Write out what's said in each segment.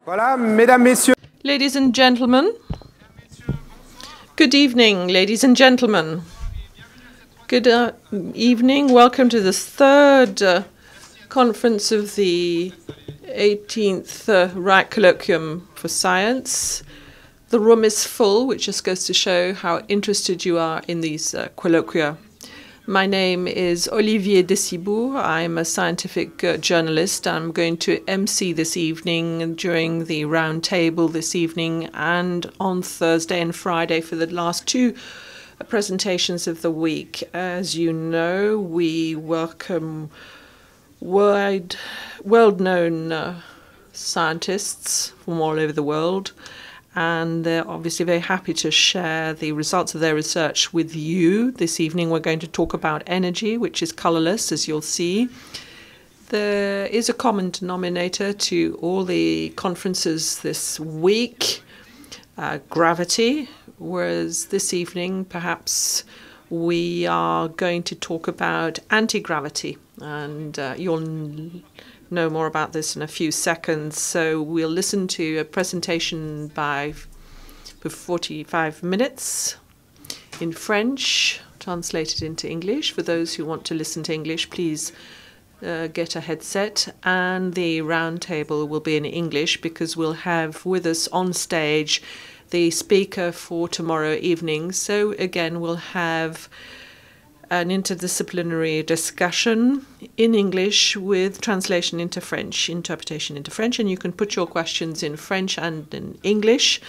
Voilà, mesdames, messieurs. Ladies and gentlemen, good evening, ladies and gentlemen. Good evening. Welcome to the third conference of the 18th Wright Colloquium for Science. The room is full, which just goes to show how interested you are in these colloquia. My name is Olivier Dessibou. I'm a scientific journalist. I'm going to MC this evening during the round table this evening and on Thursday and Friday for the last two presentations of the week. As you know, we welcome world-known scientists from all over the world, and they're obviously very happy to share the results of their research with you. This evening we're going to talk about energy, which is colorless, as you'll see. There is a common denominator to all the conferences this week, gravity, whereas this evening perhaps we are going to talk about anti-gravity, and you'll know more about this in a few seconds. So we'll listen to a presentation for 45 minutes in French, translated into English. For those who want to listen to English, please get a headset. And the round table will be in English because we'll have with us on stage the speaker for tomorrow evening. So again, we'll have an interdisciplinary discussion in English with translation into French, interpretation into French, and you can put your questions in French and in English.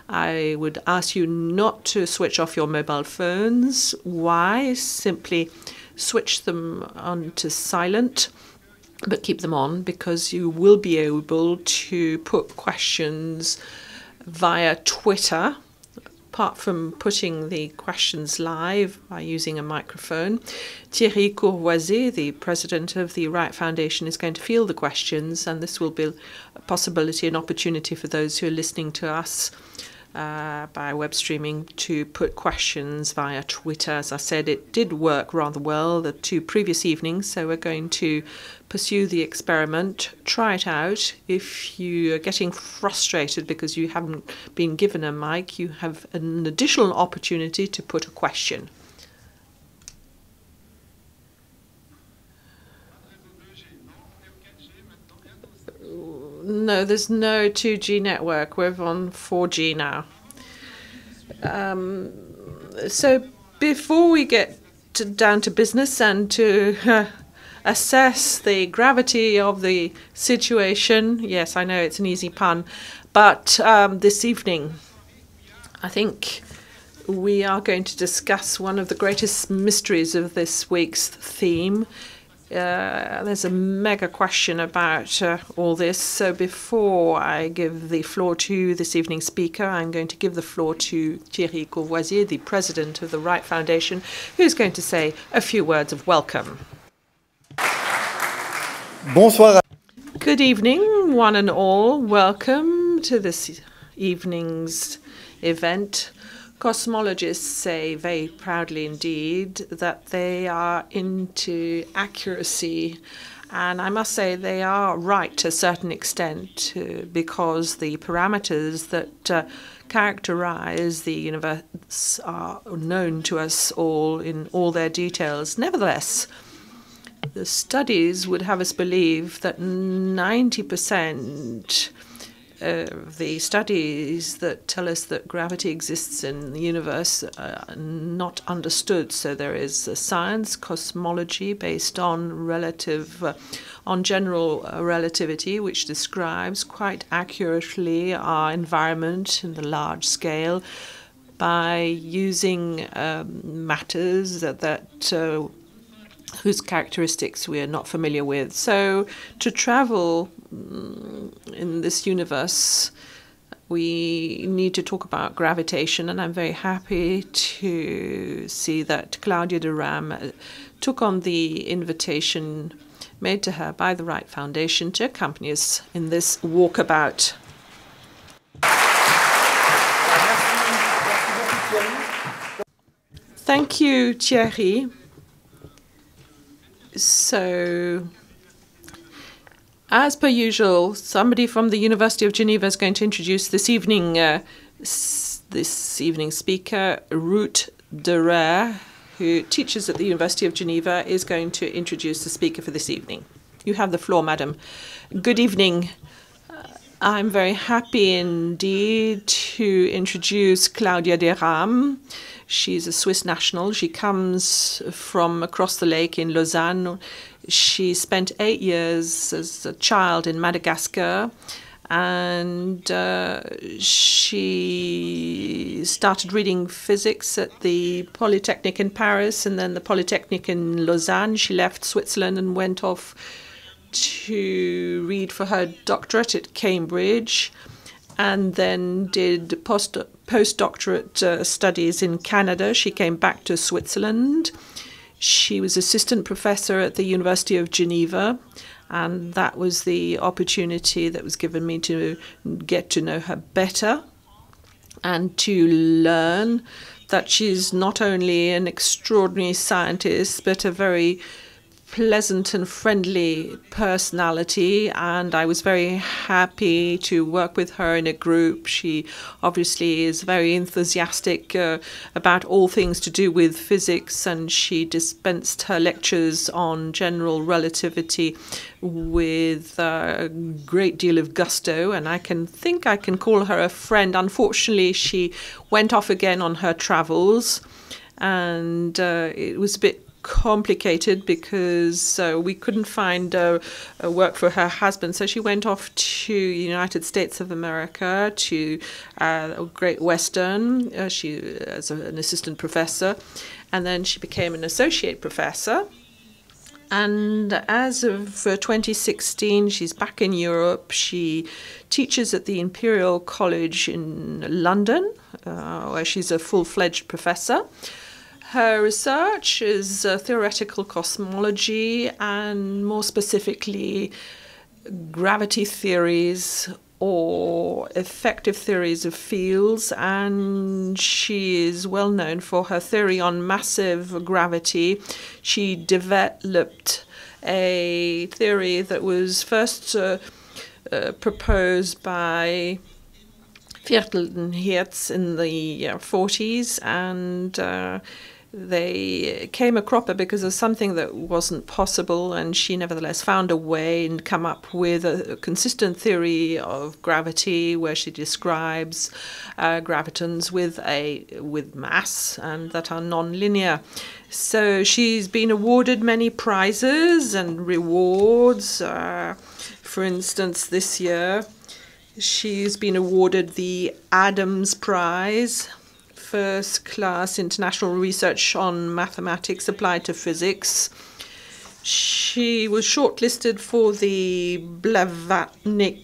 I would ask you not to switch off your mobile phones. Why? Simply switch them on to silent, but keep them on, because you will be able to put questions via Twitter. Apart from putting the questions live by using a microphone, Thierry Courvoisier, the president of the Wright Foundation, is going to field the questions, and this will be a possibility, an opportunity for those who are listening to us by web streaming to put questions via Twitter. As I said, it did work rather well the two previous evenings, so we're going to pursue the experiment, try it out. If you are getting frustrated because you haven't been given a mic, you have an additional opportunity to put a question. No, there's no 2G network. We're on 4G now. So before we get down to business and to assess the gravity of the situation, yes, I know it's an easy pun, but this evening I think we are going to discuss one of the greatest mysteries of this week's theme. There's a mega question about all this. So before I give the floor to this evening's speaker, I'm going to give the floor to Thierry Courvoisier, the president of the Wright Foundation, who's going to say a few words of welcome. Bonsoir. Good evening, one and all. Welcome to this evening's event. Cosmologists say very proudly indeed that they are into accuracy, and I must say they are right to a certain extent, because the parameters that characterize the universe are known to us all in all their details. Nevertheless, the studies would have us believe that 90% of the studies that tell us that gravity exists in the universe are not understood. So there is a science, cosmology, based on general relativity, which describes quite accurately our environment in the large scale by using matters whose characteristics we are not familiar with. So to travel in this universe, we need to talk about gravitation, and I'm very happy to see that Claudia Dirham took on the invitation made to her by the Wright Foundation to accompany us in this walkabout. Thank you, Thierry. So As per usual, somebody from the University of Geneva is going to introduce this evening's speaker, Wright, who teaches at the University of Geneva, is going to introduce the speaker for this evening. You have the floor, madam. Good evening. I'm very happy indeed to introduce Claudia Dirham. She's a Swiss national. She comes from across the lake in Lausanne. She spent 8 years as a child in Madagascar, and she started reading physics at the Polytechnic in Paris and then the Polytechnic in Lausanne. She left Switzerland and went off to read for her doctorate at Cambridge, and then did postdoctorate studies in Canada. She came back to Switzerland. She was assistant professor at the University of Geneva, and that was the opportunity that was given me to get to know her better and to learn that she's not only an extraordinary scientist, but a very pleasant and friendly personality, and I was very happy to work with her in a group. She obviously is very enthusiastic about all things to do with physics, and she dispensed her lectures on general relativity with a great deal of gusto, and I can call her a friend. Unfortunately, she went off again on her travels, and it was a bit complicated because we couldn't find work for her husband, so she went off to the United States of America, to Great Western, she as an assistant professor, and then she became an associate professor. And as of 2016, she's back in Europe. She teaches at the Imperial College in London, where she's a full-fledged professor. Her research is theoretical cosmology, and more specifically gravity theories or effective theories of fields, and she is well known for her theory on massive gravity. She developed a theory that was first proposed by Viertel and Hertz in the 40s, and they came a cropper because of something that wasn't possible, and she nevertheless found a way and come up with a consistent theory of gravity where she describes gravitons with mass and that are non-linear. So she's been awarded many prizes and rewards. For instance, this year she's been awarded the Adams Prize, first class international research on mathematics applied to physics. She was shortlisted for the Blavatnik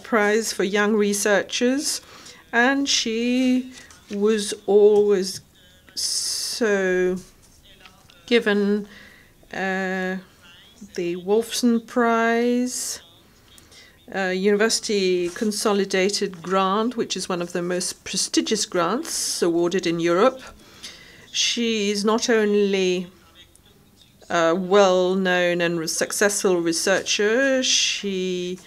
Prize for young researchers, and she was always so given the Wolfson Prize, University Consolidated Grant, which is one of the most prestigious grants awarded in Europe. She is not only a well-known and successful researcher, she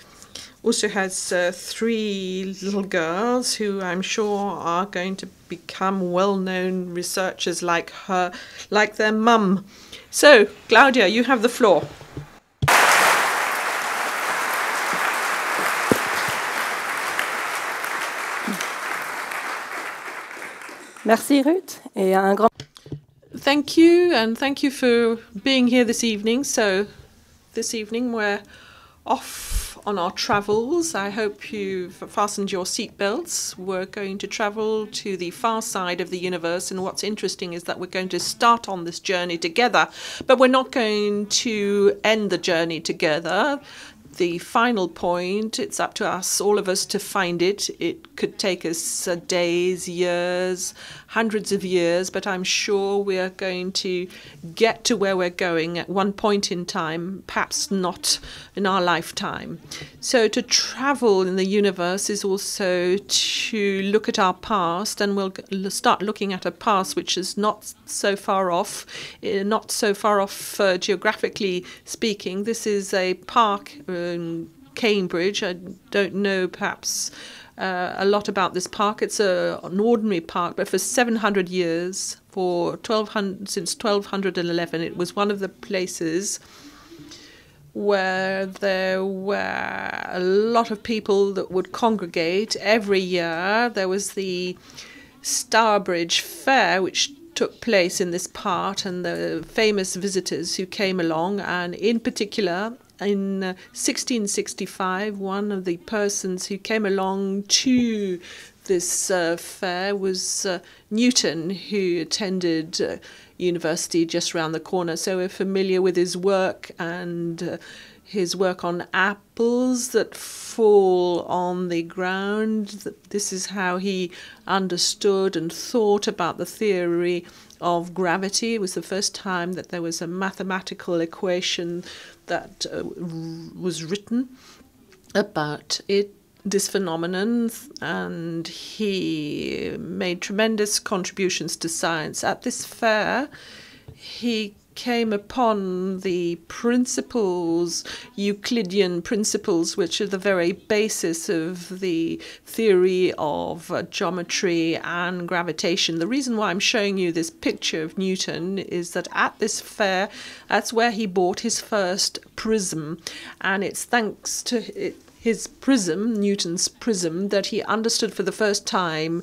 also has 3 little girls who I'm sure are going to become well-known researchers like her, like their mum. So, Claudia, you have the floor. Merci Ruth, et un grand. Thank you, and thank you for being here this evening. So, this evening we're off on our travels. I hope you've fastened your seatbelts. We're going to travel to the far side of the universe, and what's interesting is that we're going to start on this journey together, but we're not going to end the journey together. the final point. It's up to us, all of us, to find it. It could take us days, years, hundreds of years, but I'm sure we are going to get to where we're going at one point in time, perhaps not in our lifetime. So to travel in the universe is also to look at our past, and we'll start looking at a past which is not so far off, geographically speaking. This is a park in Cambridge. I don't know perhaps a lot about this park. It's an ordinary park, but for 700 years, since 1211, it was one of the places where there were a lot of people that would congregate every year. There was the Starbridge Fair, which took place in this part, and the famous visitors who came along. And in particular, in 1665, one of the persons who came along to this fair was Newton, who attended university just around the corner. So we're familiar with his work, and his work on apples that fall on the ground. This is how he understood and thought about the theory of gravity. It was the first time that there was a mathematical equation that was written about this phenomenon, and he made tremendous contributions to science. At this fair, he came upon the principles, Euclidean principles, which are the very basis of the theory of geometry and gravitation. The reason why I'm showing you this picture of Newton is that at this fair, that's where he bought his first prism, and it's thanks to his prism, Newton's prism, that he understood for the first time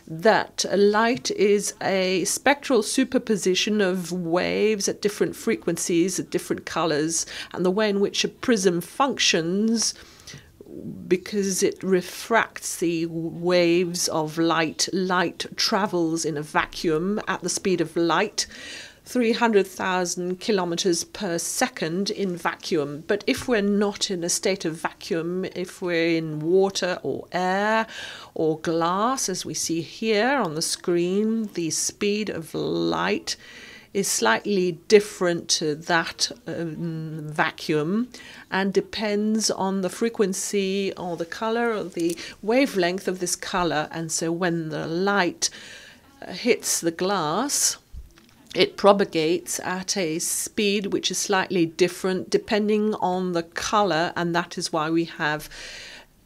that light is a spectral superposition of waves at different frequencies, at different colors, and the way in which a prism functions, because it refracts the waves of light. Light travels in a vacuum at the speed of light, 300,000 kilometers per second in vacuum. But if we're not in a state of vacuum, if we're in water or air or glass, as we see here on the screen, the speed of light is slightly different to that vacuum, and depends on the frequency or the color or the wavelength of this color. And so when the light hits the glass, it propagates at a speed which is slightly different depending on the color, and that is why we have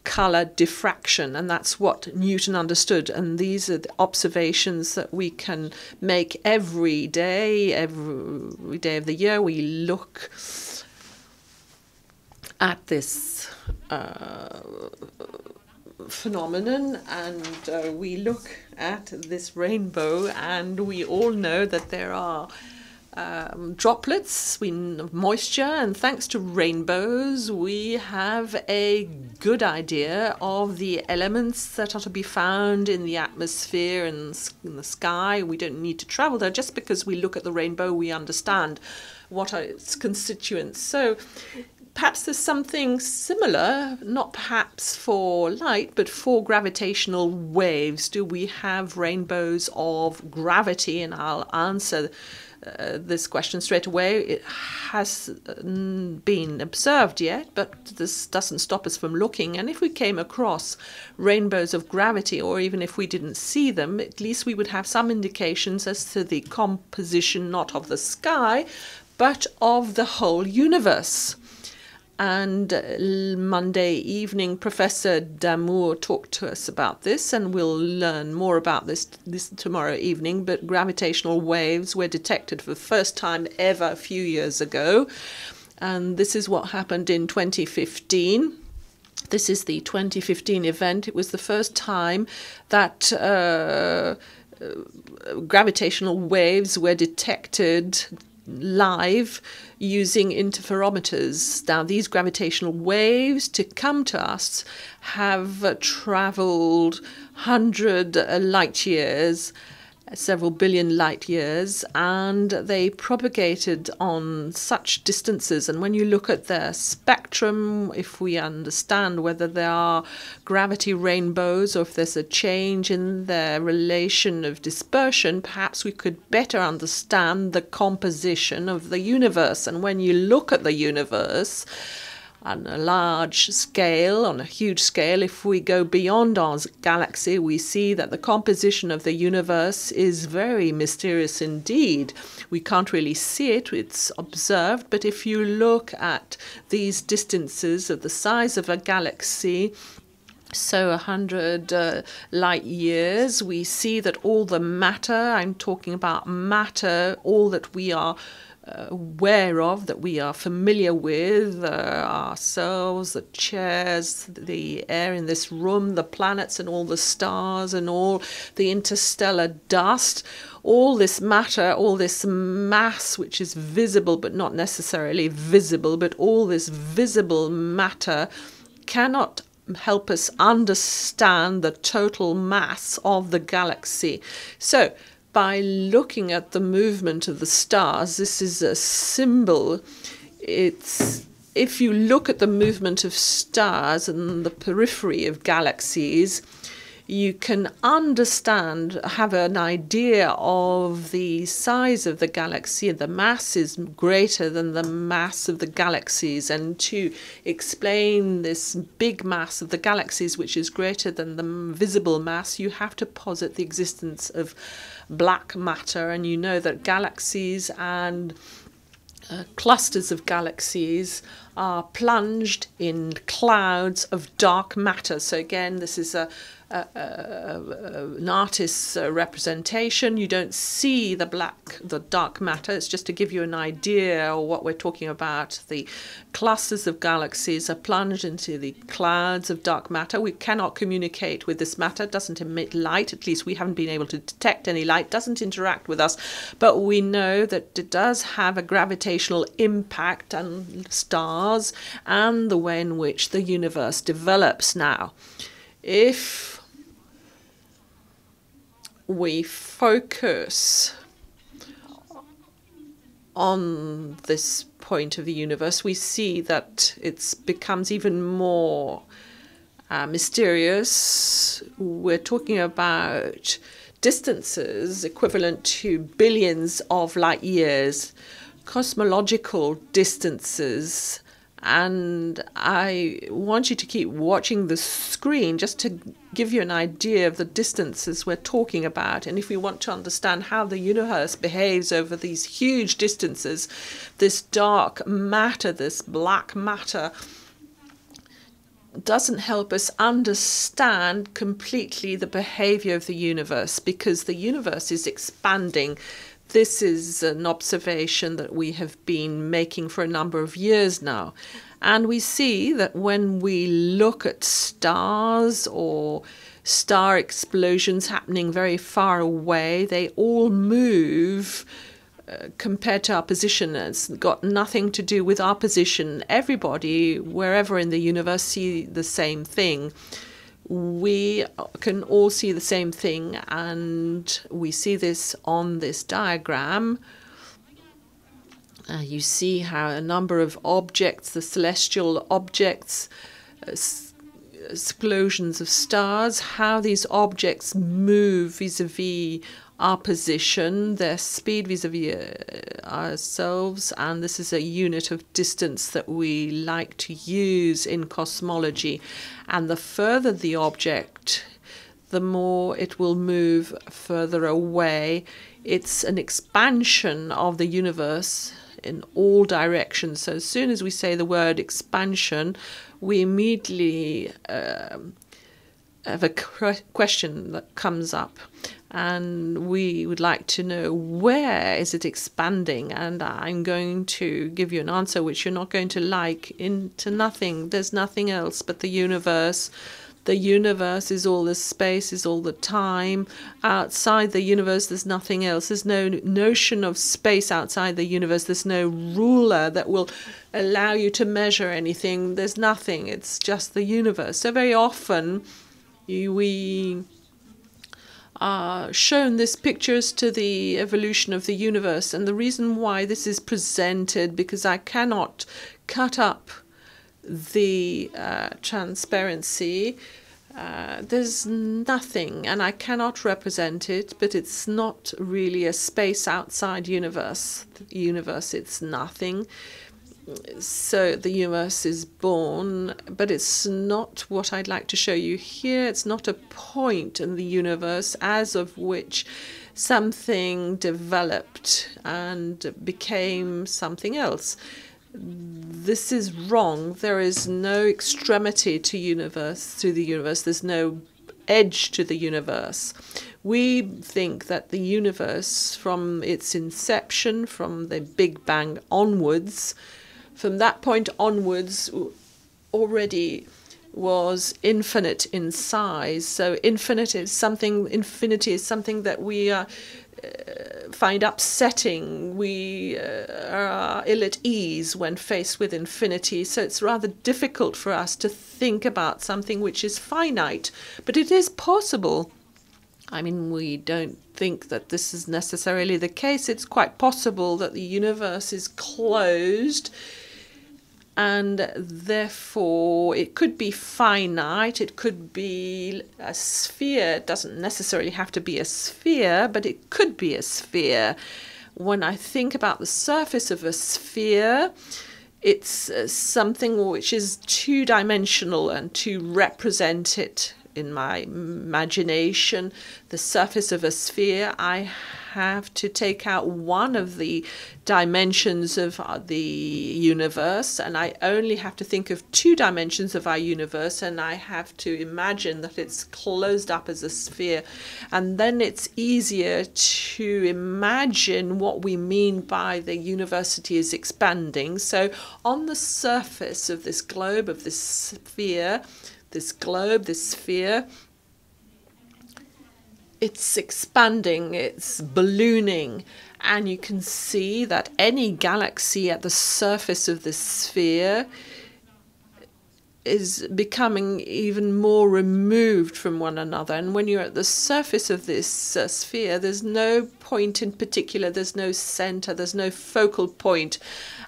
color diffraction, and that's what Newton understood. And these are the observations that we can make every day of the year. We look at this phenomenon, and we look at this rainbow, and we all know that there are droplets of moisture, and thanks to rainbows we have a good idea of the elements that are to be found in the atmosphere and in the sky. We don't need to travel there. Just because we look at the rainbow, we understand what are its constituents. So perhaps there's something similar, not perhaps for light, but for gravitational waves. Do we have rainbows of gravity? And I'll answer this question straight away. It hasn't been observed yet, but this doesn't stop us from looking. And if we came across rainbows of gravity, or even if we didn't see them, at least we would have some indications as to the composition, not of the sky, but of the whole universe. And Monday evening, Professor Damour talked to us about this, and we'll learn more about this tomorrow evening. But gravitational waves were detected for the first time ever a few years ago, and this is what happened in 2015. This is the 2015 event. It was the first time that gravitational waves were detected live using interferometers. Now, these gravitational waves, to come to us, have traveled 100 light years, several billion light years, and they propagated on such distances. And when you look at their spectrum, if we understand whether there are gravity rainbows or if there's a change in their relation of dispersion, perhaps we could better understand the composition of the universe. And when you look at the universe on a large scale, on a huge scale, if we go beyond our galaxy, we see that the composition of the universe is very mysterious indeed. We can't really see it, it's observed, but if you look at these distances of the size of a galaxy, so 100 light years, we see that all the matter, I'm talking about matter, all that we are aware of, that we are familiar with, ourselves, the chairs, the air in this room, the planets and all the stars and all the interstellar dust, all this matter, all this mass which is visible but not necessarily visible, but all this visible matter cannot help us understand the total mass of the galaxy. So by looking at the movement of the stars, this is a symbol. If you look at the movement of stars and the periphery of galaxies, you can understand, have an idea of the size of the galaxy. The mass is greater than the mass of the galaxies. And to explain this big mass of the galaxies, which is greater than the visible mass, you have to posit the existence of black matter. And you know that galaxies and clusters of galaxies are plunged in clouds of dark matter. So again, this is an artist's representation. You don't see the dark matter. It's just to give you an idea of what we're talking about. The clusters of galaxies are plunged into the clouds of dark matter. We cannot communicate with this matter. It doesn't emit light. At least we haven't been able to detect any light. It doesn't interact with us. But we know that it does have a gravitational impact on stars and the way in which the universe develops now. If we focus on this point of the universe, we see that it becomes even more mysterious. We're talking about distances equivalent to billions of light years, cosmological distances. And I want you to keep watching the screen just to give you an idea of the distances we're talking about. And if we want to understand how the universe behaves over these huge distances, this dark matter, this black matter, doesn't help us understand completely the behavior of the universe, because the universe is expanding. This is an observation that we have been making for a number of years now. And we see that when we look at stars or star explosions happening very far away, they all move compared to our position. It's got nothing to do with our position. Everybody, wherever in the universe, see the same thing. We can all see the same thing, and we see this on this diagram. You see how a number of objects, the celestial objects, explosions of stars, how these objects move vis-a-vis our position, their speed vis-a-vis ourselves, and this is a unit of distance that we like to use in cosmology. And the further the object, the more it will move further away. It's an expansion of the universe in all directions. So as soon as we say the word expansion, we immediately have a question that comes up. And we would like to know, where is it expanding? And I'm going to give you an answer which you're not going to like. Into nothing. There's nothing else but the universe. The universe is all the space, is all the time. Outside the universe, there's nothing else. There's no notion of space outside the universe. There's no ruler that will allow you to measure anything. There's nothing. It's just the universe. So very often we shown this pictures to the evolution of the universe. And the reason why this is presented, because I cannot cut up the transparency. There's nothing, and I cannot represent it, but it's not really a space outside universe. The universe, it's nothing. So the universe is born, but it's not what I'd like to show you here. It's not a point in the universe as of which something developed and became something else. This is wrong. There is no extremity to the universe. There's no edge to the universe. We think that the universe, from its inception, from the Big Bang onwards, from that point onwards, already was infinite in size. So infinity is something that we find upsetting. We are ill at ease when faced with infinity. So it's rather difficult for us to think about something which is finite. But it is possible. I mean, we don't think that this is necessarily the case. It's quite possible that the universe is closed, and therefore it could be finite, it could be a sphere. It doesn't necessarily have to be a sphere, but it could be a sphere. When I think about the surface of a sphere, it's something which is two-dimensional, and to represent it in my imagination, the surface of a sphere, I have to take out one of the dimensions of the universe, and I only have to think of two dimensions of our universe, and I have to imagine that it's closed up as a sphere. And then it's easier to imagine what we mean by the universe is expanding. So on the surface of this globe, of this sphere, this globe, this sphere, it's expanding, it's ballooning, and you can see that any galaxy at the surface of this sphere is becoming even more removed from one another. And when you're at the surface of this sphere, there's no point in particular, there's no center, there's no focal point.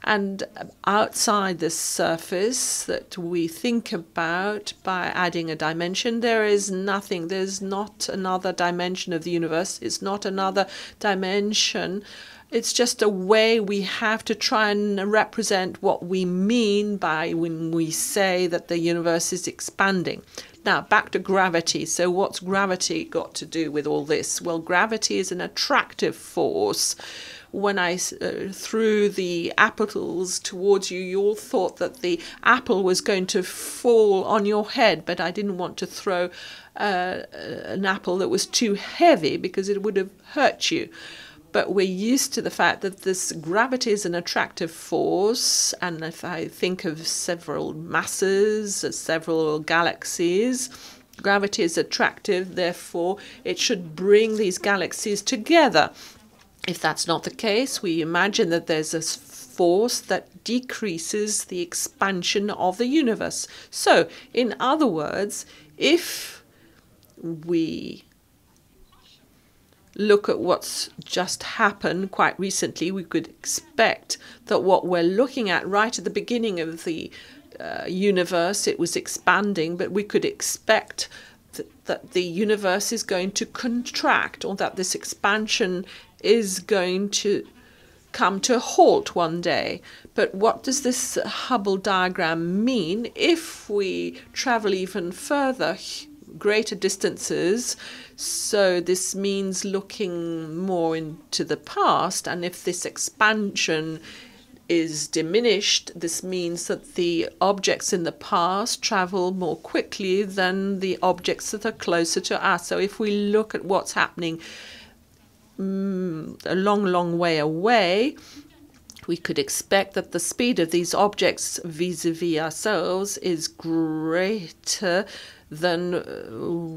And outside this surface that we think about by adding a dimension, there is nothing. There's not another dimension of the universe. It's not another dimension. It's just a way we have to try and represent what we mean by when we say that the universe is expanding. Now, back to gravity. So what's gravity got to do with all this? Well, gravity is an attractive force. When I threw the apples towards you, you all thought that the apple was going to fall on your head, but I didn't want to throw an apple that was too heavy because it would have hurt you. But we're used to the fact that this gravity is an attractive force, and if I think of several masses, several galaxies, gravity is attractive, therefore it should bring these galaxies together. If that's not the case, we imagine that there's a force that decreases the expansion of the universe. So, in other words, if we look at what's just happened quite recently, we could expect that what we're looking at right at the beginning of the universe, it was expanding, but we could expect that the universe is going to contract, or that this expansion is going to come to a halt one day. But what does this Hubble diagram mean? If we travel even further, greater distances, so this means looking more into the past, and if this expansion is diminished, this means that the objects in the past travel more quickly than the objects that are closer to us. So if we look at what's happening a long way away, we could expect that the speed of these objects vis-a-vis ourselves is greater than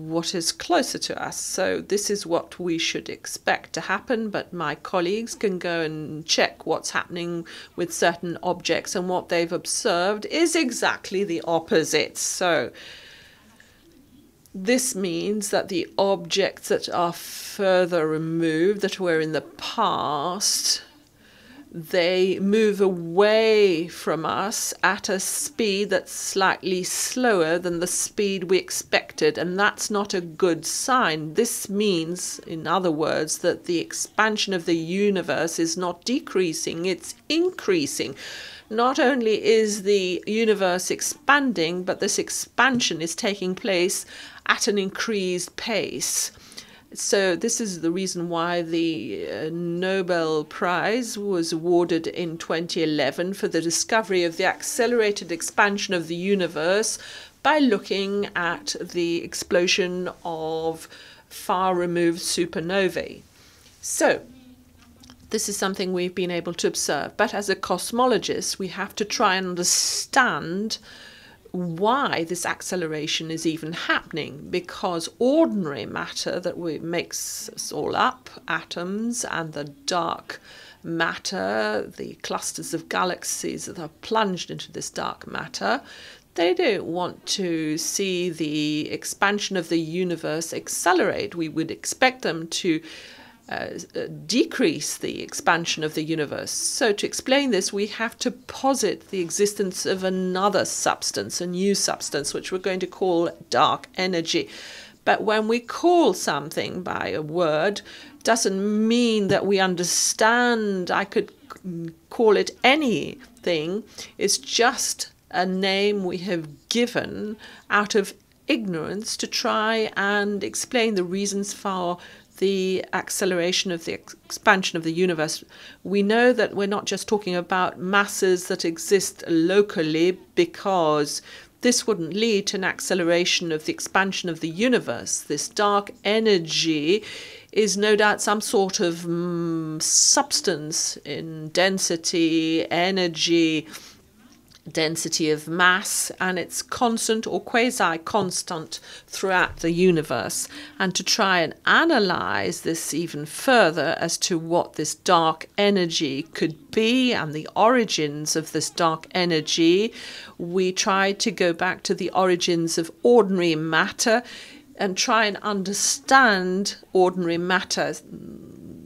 what is closer to us. So this is what we should expect to happen, but my colleagues can go and check what's happening with certain objects, and what they've observed is exactly the opposite. So This means that the objects that are further removed, that were in the past, they move away from us at a speed that's slightly slower than the speed we expected, and that's not a good sign. This means, in other words, that the expansion of the universe is not decreasing, it's increasing. Not only is the universe expanding, but this expansion is taking place at an increased pace. So this is the reason why the Nobel Prize was awarded in 2011 for the discovery of the accelerated expansion of the universe by looking at the explosion of far-removed supernovae. So this is something we've been able to observe. But as a cosmologist, we have to try and understand why this acceleration is even happening, because ordinary matter that makes us all up, atoms and the dark matter, the clusters of galaxies that are plunged into this dark matter, they don't want to see the expansion of the universe accelerate. We would expect them to decrease the expansion of the universe. So to explain this, we have to posit the existence of another substance, a new substance, which we're going to call dark energy. But when we call something by a word, doesn't mean that we understand. I could call it anything. It's just a name we have given out of ignorance to try and explain the reasons for the acceleration of the expansion of the universe. We know that we're not just talking about masses that exist locally, because this wouldn't lead to an acceleration of the expansion of the universe. This dark energy is no doubt some sort of substance in density, energy, density of mass, and it's constant or quasi-constant throughout the universe. And to try and analyze this even further as to what this dark energy could be and the origins of this dark energy, we try to go back to the origins of ordinary matter and try and understand ordinary matter,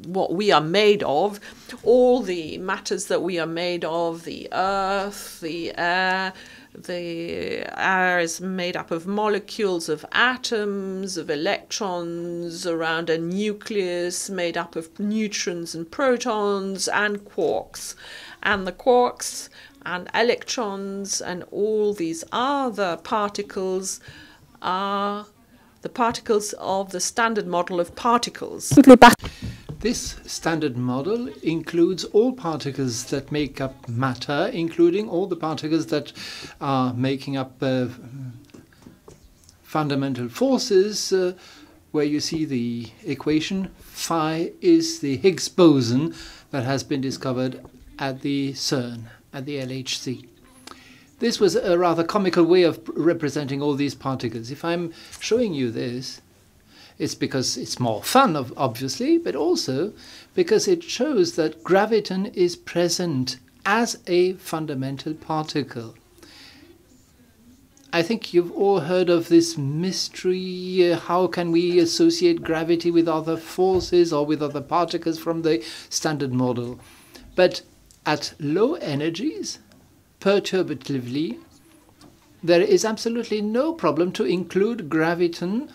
what we are made of, all the matters that we are made of, the earth, the air. The air is made up of molecules, of atoms, of electrons around a nucleus made up of neutrons and protons and quarks. And the quarks and electrons and all these other particles are the particles of the standard model of particles. This standard model includes all particles that make up matter, including all the particles that are making up fundamental forces, where you see the equation. Phi is the Higgs boson that has been discovered at the CERN, at the LHC. This was a rather comical way of representing all these particles. If I'm showing you this, it's because it's more fun, obviously, but also because it shows that graviton is present as a fundamental particle. I think you've all heard of this mystery, how can we associate gravity with other forces or with other particles from the standard model. But at low energies, perturbatively, there is absolutely no problem to include graviton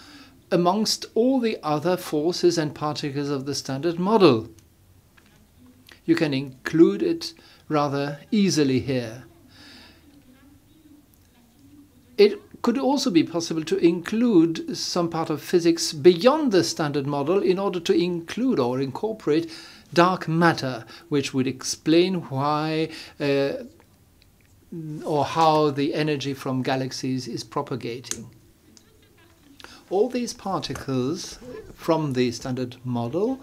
amongst all the other forces and particles of the standard model. You can include it rather easily here. It could also be possible to include some part of physics beyond the standard model in order to include or incorporate dark matter, which would explain why or how the energy from galaxies is propagating. All these particles from the standard model,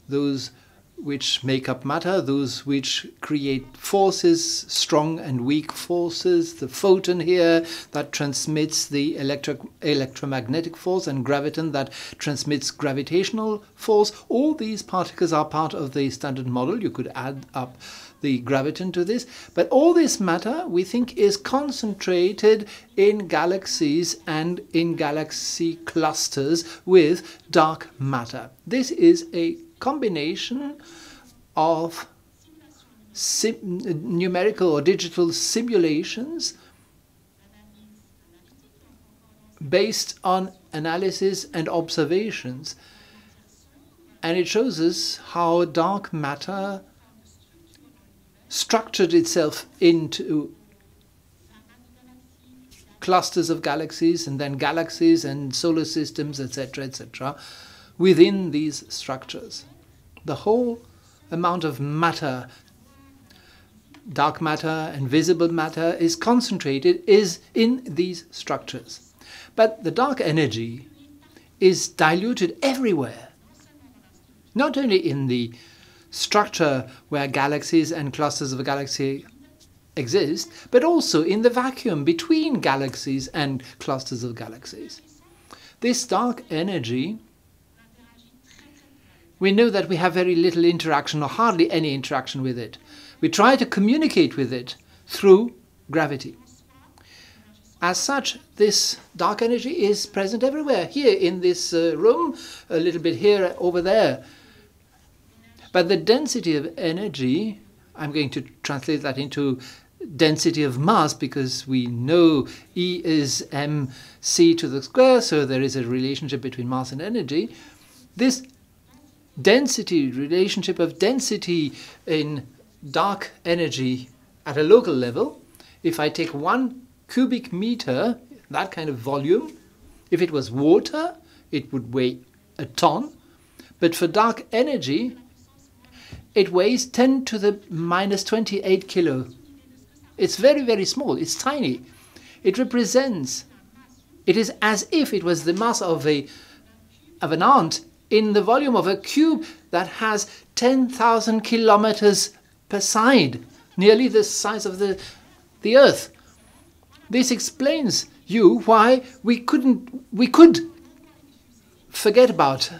those which make up matter, those which create forces, strong and weak forces, the photon here that transmits the electromagnetic force, and graviton that transmits gravitational force. All these particles are part of the standard model. You could add up the graviton to this, but all this matter we think is concentrated in galaxies and in galaxy clusters with dark matter. This is a combination of numerical or digital simulations based on analysis and observations, and it shows us how dark matter structured itself into clusters of galaxies and then galaxies and solar systems, etc., etc., within these structures. The whole amount of matter, dark matter and visible matter, is concentrated in these structures. But the dark energy is diluted everywhere, not only in the structure where galaxies and clusters of a galaxy exist, but also in the vacuum between galaxies and clusters of galaxies. This dark energy, we know that we have very little interaction or hardly any interaction with it. We try to communicate with it through gravity. As such, this dark energy is present everywhere, here in this room, a little bit here, over there. But the density of energy, I'm going to translate that into density of mass, because we know E is mc to the square, so there is a relationship between mass and energy. This density, relationship of density in dark energy at a local level, if I take 1 cubic meter, that kind of volume, if it was water, it would weigh a ton. But for dark energy, it weighs 10 to the minus 28 kilo. It's very, very small. It's tiny. It represents, it is as if it was the mass of an ant in the volume of a cube that has 10,000 kilometers per side, nearly the size of the Earth. This explains you why we could forget about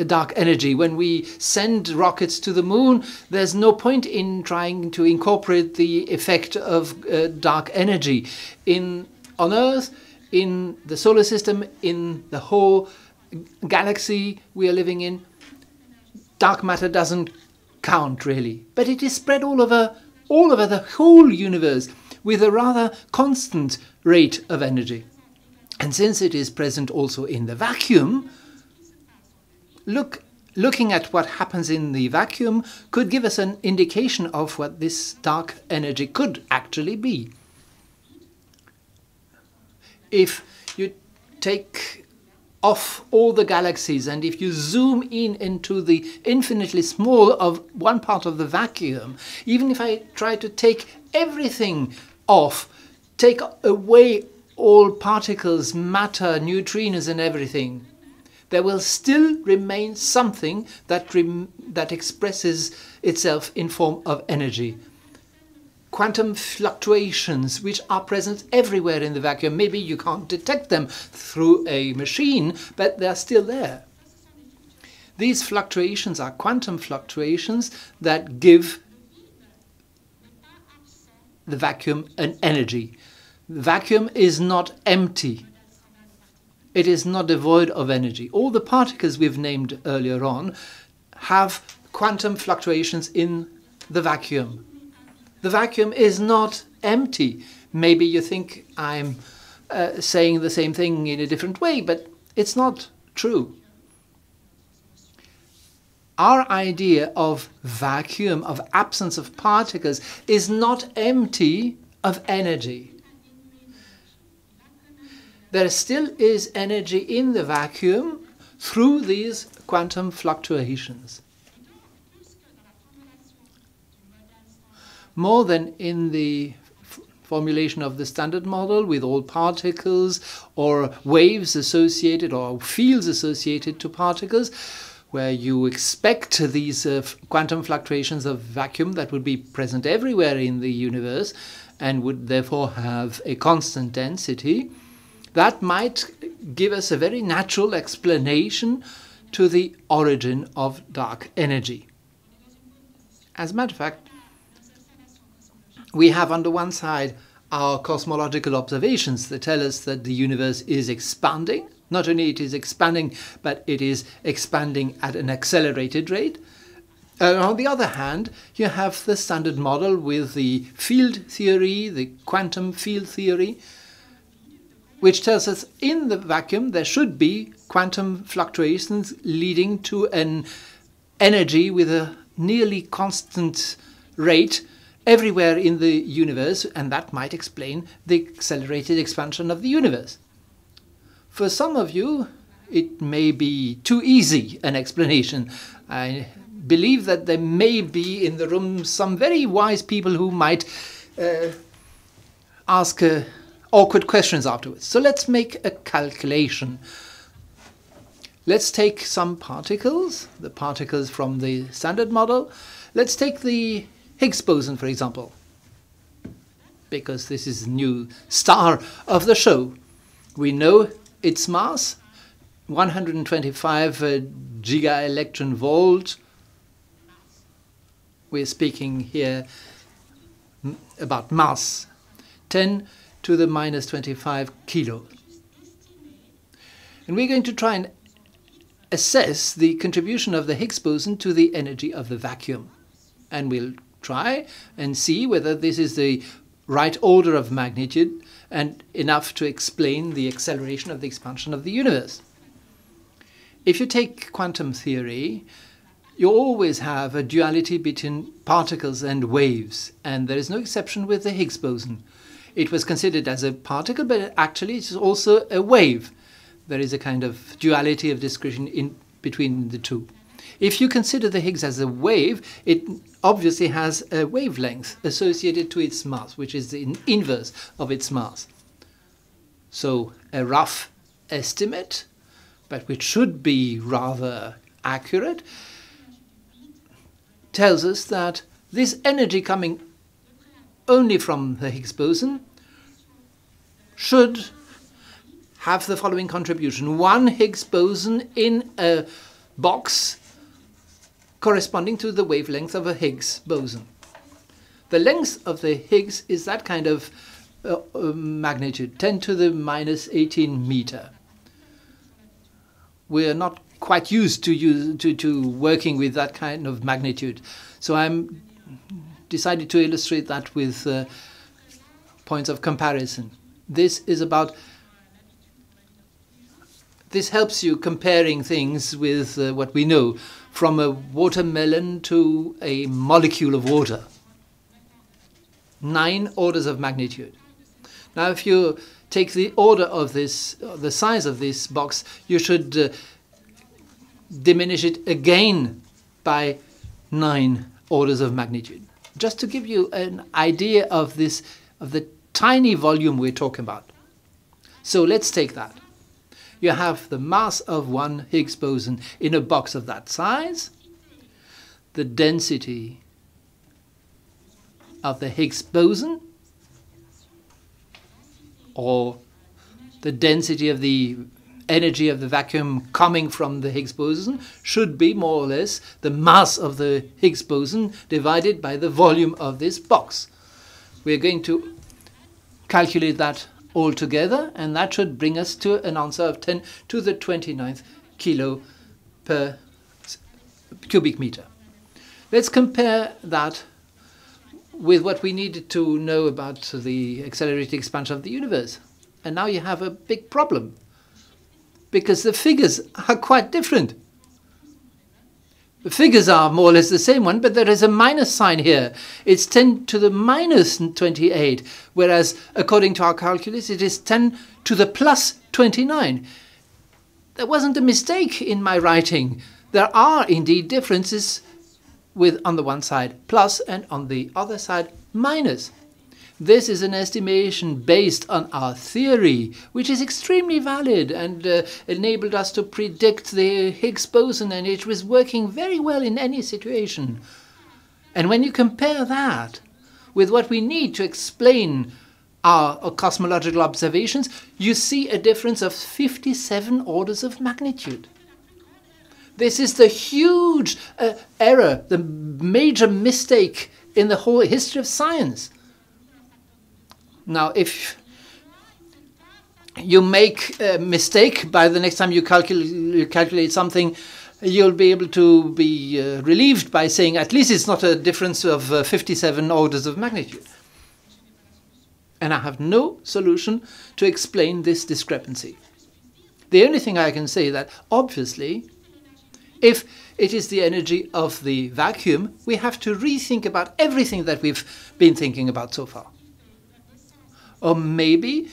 dark energy. When we send rockets to the moon, there's no point in trying to incorporate the effect of dark energy on Earth, in the solar system, in the whole galaxy we are living in. Dark matter doesn't count really, but it is spread all over the whole universe with a rather constant rate of energy. And since it is present also in the vacuum, looking at what happens in the vacuum could give us an indication of what this dark energy could actually be. If you take off all the galaxies and if you zoom into the infinitely small of one part of the vacuum, even if I try to take everything off, take away all particles, matter, neutrinos and everything, there will still remain something that expresses itself in form of energy. Quantum fluctuations, which are present everywhere in the vacuum. Maybe you can't detect them through a machine, but they're still there. These fluctuations are quantum fluctuations that give the vacuum an energy. The vacuum is not empty. It is not devoid of energy. All the particles we've named earlier on have quantum fluctuations in the vacuum. The vacuum is not empty. Maybe you think I'm saying the same thing in a different way, but it's not true. Our idea of vacuum, of absence of particles, is not empty of energy. There still is energy in the vacuum through these quantum fluctuations. More than in the formulation of the standard model with all particles or waves associated or fields associated to particles, where you expect these quantum fluctuations of vacuum that would be present everywhere in the universe and would therefore have a constant density, that might give us a very natural explanation to the origin of dark energy. As a matter of fact, we have on the one side our cosmological observations that tell us that the universe is expanding. Not only it is expanding, but it is expanding at an accelerated rate. On the other hand, you have the standard model with the field theory, the quantum field theory, which tells us in the vacuum there should be quantum fluctuations leading to an energy with a nearly constant rate everywhere in the universe, and that might explain the accelerated expansion of the universe. For some of you, it may be too easy an explanation. I believe that there may be in the room some very wise people who might ask awkward questions afterwards. So let's make a calculation. Let's take some particles, the particles from the standard model. Let's take the Higgs boson, for example, because this is the new star of the show. We know its mass, 125 giga-electron volt. We're speaking here about mass, 10 to the minus 25 kilo. And we're going to try and assess the contribution of the Higgs boson to the energy of the vacuum. And we'll try and see whether this is the right order of magnitude and enough to explain the acceleration of the expansion of the universe. If you take quantum theory, you always have a duality between particles and waves, and there is no exception with the Higgs boson. It was considered as a particle, but actually it's also a wave. There is a kind of duality of discretion in between the two. If you consider the Higgs as a wave, it obviously has a wavelength associated to its mass, which is the inverse of its mass. So a rough estimate, but which should be rather accurate, tells us that this energy coming only from the Higgs boson should have the following contribution. One Higgs boson in a box corresponding to the wavelength of a Higgs boson. The length of the Higgs is that kind of magnitude, 10 to the minus 18 meter. We're not quite used to working with that kind of magnitude. So I'm decided to illustrate that with points of comparison. This helps you comparing things with what we know, from a watermelon to a molecule of water. 9 orders of magnitude. Now, if you take the order of this, the size of this box, you should diminish it again by 9 orders of magnitude. Just to give you an idea of this, of the tiny volume we're talking about. So let's take that. You have the mass of one Higgs boson in a box of that size, the density of the Higgs boson, or the density of the energy of the vacuum coming from the Higgs boson, should be more or less the mass of the Higgs boson divided by the volume of this box. We're going to calculate that all together, and that should bring us to an answer of 10 to the 29th kilo per cubic meter. Let's compare that with what we needed to know about the accelerated expansion of the universe. And now you have a big problem, because the figures are quite different. The figures are more or less the same one, but there is a minus sign here. It's 10 to the minus 28, whereas according to our calculus, it is 10 to the plus 29. There wasn't a mistake in my writing. There are indeed differences with, on the one side, plus, and on the other side, minus. This is an estimation based on our theory, which is extremely valid and enabled us to predict the Higgs boson, and it was working very well in any situation. And when you compare that with what we need to explain our cosmological observations, you see a difference of 57 orders of magnitude. This is the huge error, the major mistake in the whole history of science. Now, if you make a mistake by the next time you calculate something, you'll be able to be relieved by saying at least it's not a difference of 57 orders of magnitude. And I have no solution to explain this discrepancy. The only thing I can say that, obviously, if it is the energy of the vacuum, we have to rethink about everything that we've been thinking about so far. Or maybe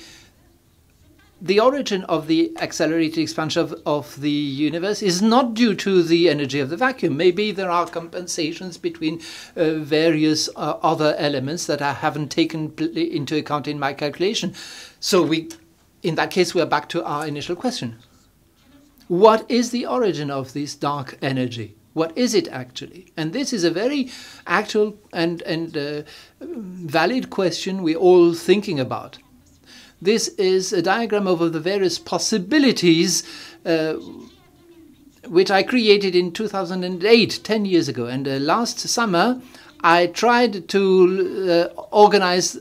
the origin of the accelerated expansion of the universe is not due to the energy of the vacuum. Maybe there are compensations between various other elements that I haven't taken into account in my calculation. So in that case, we are back to our initial question. What is the origin of this dark energy? What is it actually? And this is a very actual and valid question we're all thinking about. This is a diagram of the various possibilities which I created in 2008, 10 years ago. And last summer, I tried to organize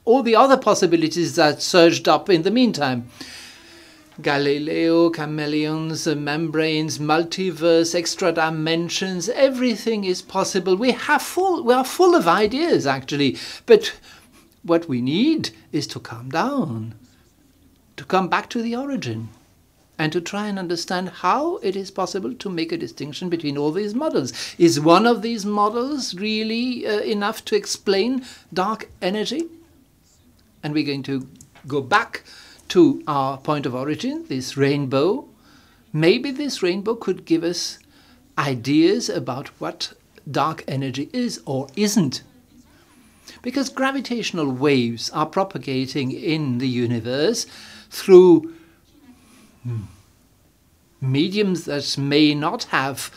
all the other possibilities that surged up in the meantime. Galileo, chameleons, membranes, multiverse, extra dimensions, everything is possible. We are full of ideas, actually. But what we need is to calm down, to come back to the origin, and to try and understand how it is possible to make a distinction between all these models. Is one of these models really enough to explain dark energy? And we're going to go back to our point of origin, this rainbow. Maybe this rainbow could give us ideas about what dark energy is or isn't. Because gravitational waves are propagating in the universe through mediums that may not have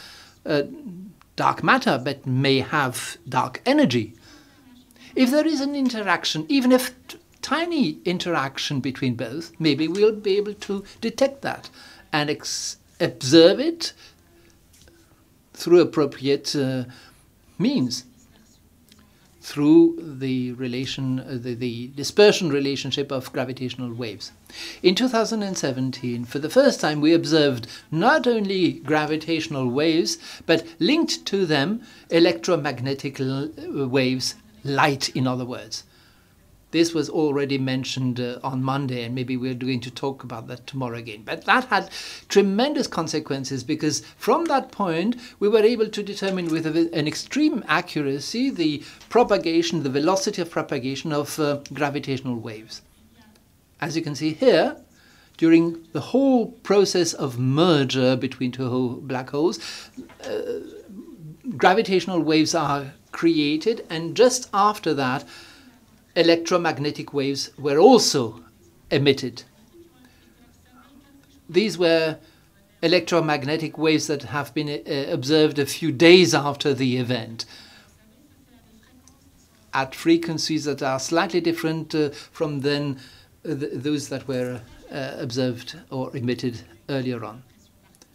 dark matter, but may have dark energy. If there is an interaction, even if tiny interaction between both, maybe we'll be able to detect that and observe it through appropriate means, through the the dispersion relationship of gravitational waves. In 2017, for the first time, we observed not only gravitational waves, but linked to them electromagnetic waves, light in other words. This was already mentioned on Monday, and maybe we're going to talk about that tomorrow again. But that had tremendous consequences, because from that point we were able to determine with an extreme accuracy the propagation, the velocity of propagation of gravitational waves. As you can see here, during the whole process of merger between two black holes, gravitational waves are created, and just after that, electromagnetic waves were also emitted. These were electromagnetic waves that have been observed a few days after the event, at frequencies that are slightly different from those that were observed or emitted earlier on.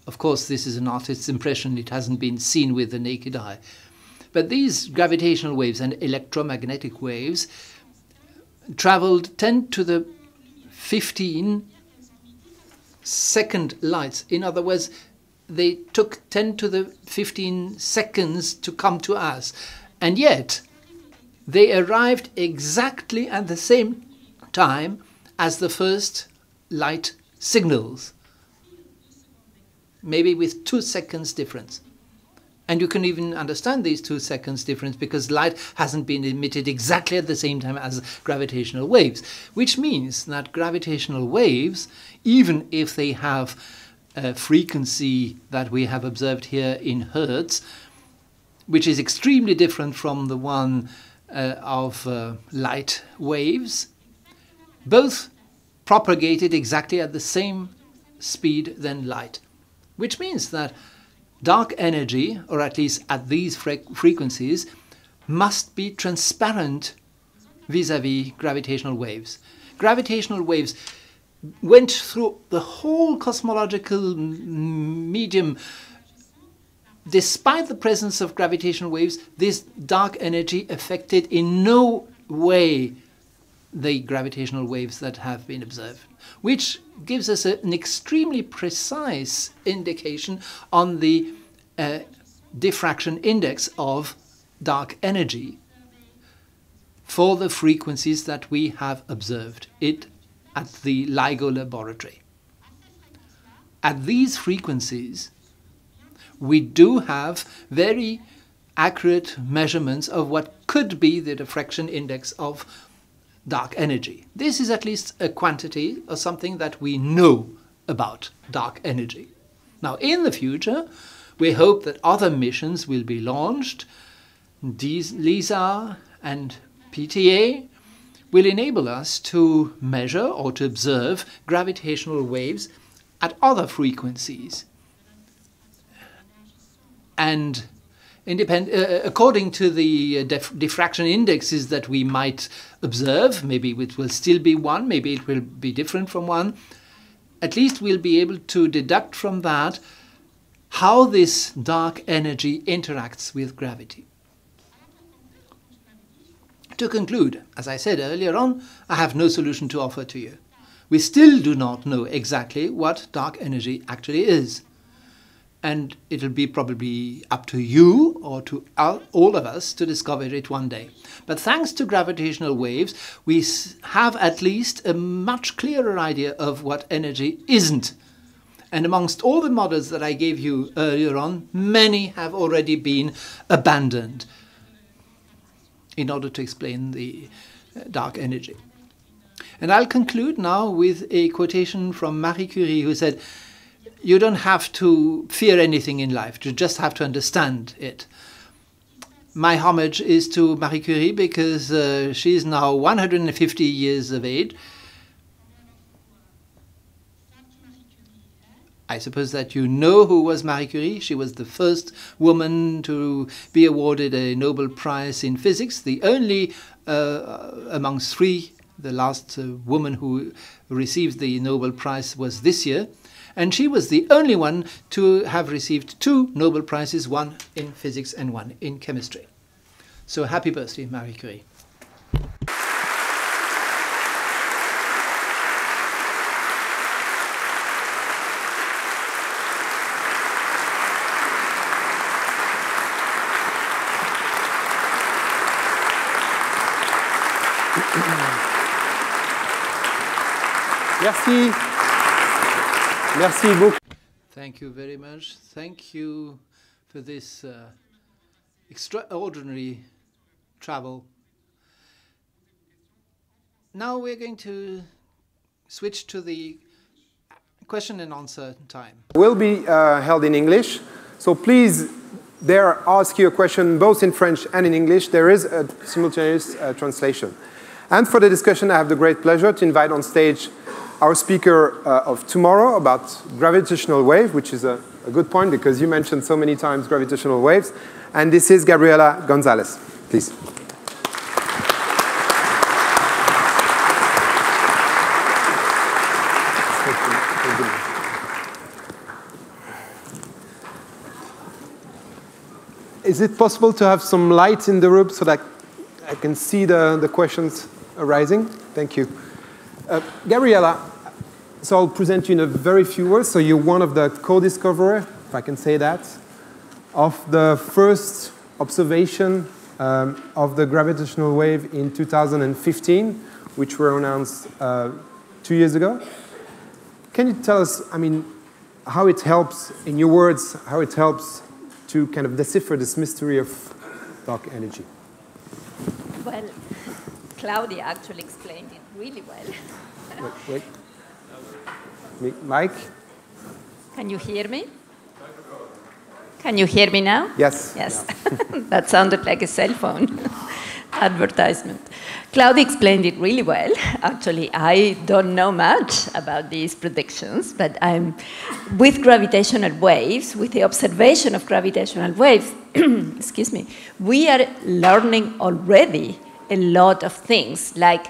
Of course, this is an artist's impression. It hasn't been seen with the naked eye. But these gravitational waves and electromagnetic waves traveled 10 to the 15 second lights. In other words, they took 10 to the 15 seconds to come to us. And yet, they arrived exactly at the same time as the first light signals, maybe with 2 seconds difference. And you can even understand these 2 seconds difference because light hasn't been emitted exactly at the same time as gravitational waves, which means that gravitational waves, even if they have a frequency that we have observed here in Hertz, which is extremely different from the one of light waves, both propagated exactly at the same speed than light, which means that dark energy, or at least at these frequencies, must be transparent vis-à-vis gravitational waves. Gravitational waves went through the whole cosmological medium. Despite the presence of gravitational waves, this dark energy affected in no way the gravitational waves that have been observed, which gives us an extremely precise indication on the diffraction index of dark energy for the frequencies that we have observed it at the LIGO laboratory. At these frequencies, we do have very accurate measurements of what could be the diffraction index of dark energy. This is at least a quantity or something that we know about dark energy. Now, in the future, we hope that other missions will be launched. LISA and PTA will enable us to measure or to observe gravitational waves at other frequencies. And according to the diffraction indexes that we might observe, maybe it will still be 1, maybe it will be different from 1, at least we'll be able to deduct from that how this dark energy interacts with gravity. To conclude, as I said earlier on, I have no solution to offer to you. We still do not know exactly what dark energy actually is. And it'll be probably up to you or to all of us to discover it one day. But thanks to gravitational waves, we have at least a much clearer idea of what energy isn't. And amongst all the models that I gave you earlier on, many have already been abandoned in order to explain the dark energy. And I'll conclude now with a quotation from Marie Curie, who said, "You don't have to fear anything in life, you just have to understand it." My homage is to Marie Curie because she is now 150 years of age. I suppose that you know who was Marie Curie. She was the first woman to be awarded a Nobel Prize in physics, the only amongst 3. The last woman who received the Nobel Prize was this year. And she was the only one to have received 2 Nobel Prizes, one in physics and one in chemistry. So happy birthday, Marie Curie. Merci. Merci beaucoup. Thank you very much. Thank you for this extraordinary travel. Now we're going to switch to the question and answer time. Will be held in English, so please dare ask your question both in French and in English. There is a simultaneous translation. And for the discussion, I have the great pleasure to invite on stage our speaker of tomorrow about gravitational wave, which is a good point because you mentioned so many times gravitational waves. And this is Gabriela Gonzalez. Please. Is it possible to have some light in the room so that I can see the questions arising? Thank you. Gabriela, so I'll present you in a very few words. So you're one of the co-discoverers, if I can say that, of the first observation of the gravitational wave in 2015, which were announced 2 years ago. Can you tell us, I mean, how it helps, in your words, how it helps to kind of decipher this mystery of dark energy? Well, Claudia actually explained it really well. Wait. Mike? Can you hear me? Can you hear me now? Yes. Yes. That sounded like a cell phone. advertisement. Claudia explained it really well. Actually, I don't know much about these predictions, but I'm with gravitational waves, with the observation of gravitational waves, excuse me, we are learning already a lot of things, like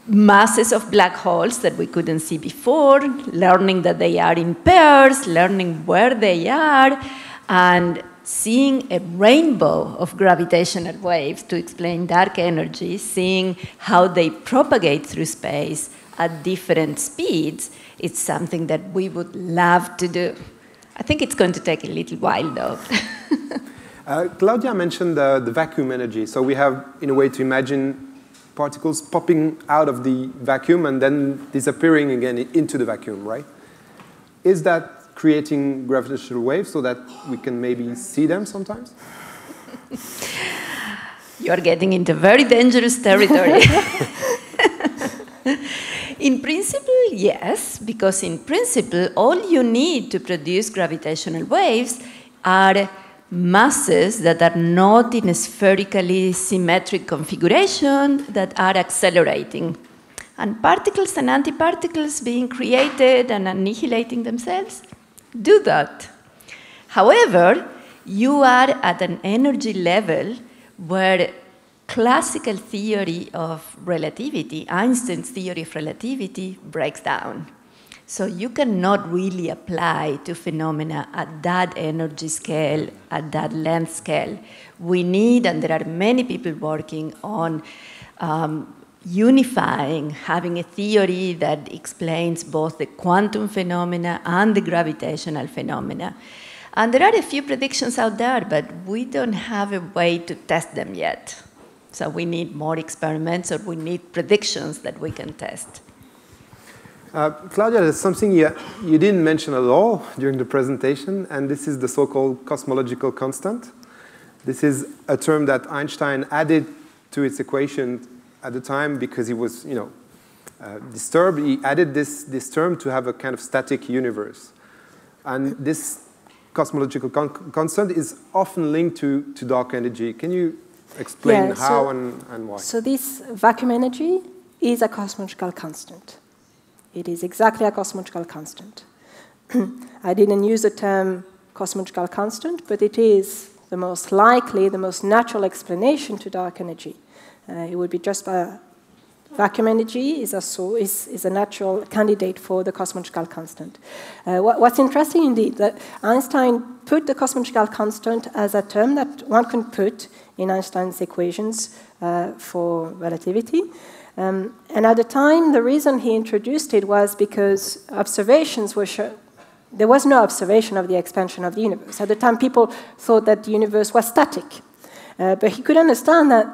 masses of black holes that we couldn't see before, learning that they are in pairs, learning where they are, and seeing a rainbow of gravitational waves to explain dark energy, seeing how they propagate through space at different speeds, it's something that we would love to do. I think it's going to take a little while, though. Claudia mentioned the vacuum energy. So we have, in a way, to imagine particles popping out of the vacuum and then disappearing again into the vacuum, right? Is that creating gravitational waves so that we can maybe see them sometimes? You're getting into very dangerous territory. In principle, yes, because in principle, all you need to produce gravitational waves are masses that are not in a spherically symmetric configuration that are accelerating. And particles and antiparticles being created and annihilating themselves do that. However, you are at an energy level where classical theory of relativity, Einstein's theory of relativity, breaks down. So you cannot really apply to phenomena at that energy scale, at that length scale. We need, and there are many people working on unifying, having a theory that explains both the quantum phenomena and the gravitational phenomena. And there are a few predictions out there, but we don't have a way to test them yet. So we need more experiments, or we need predictions that we can test. Claudia, there's something you didn't mention at all during the presentation, and this is the so-called cosmological constant. This is a term that Einstein added to its equation at the time because he was, disturbed. He added this term to have a kind of static universe. And this cosmological constant is often linked to dark energy. Can you explain how and why? So this vacuum energy is a cosmological constant. It is exactly a cosmological constant. I didn't use the term cosmological constant, but it is the most likely, the most natural explanation to dark energy. It would be just vacuum energy is a natural candidate for the cosmological constant. What's interesting indeed, that Einstein put the cosmological constant as a term that one can put in Einstein's equations for relativity. And at the time, the reason he introduced it was because observations were there was no observation of the expansion of the universe. At the time, people thought that the universe was static. But he could understand that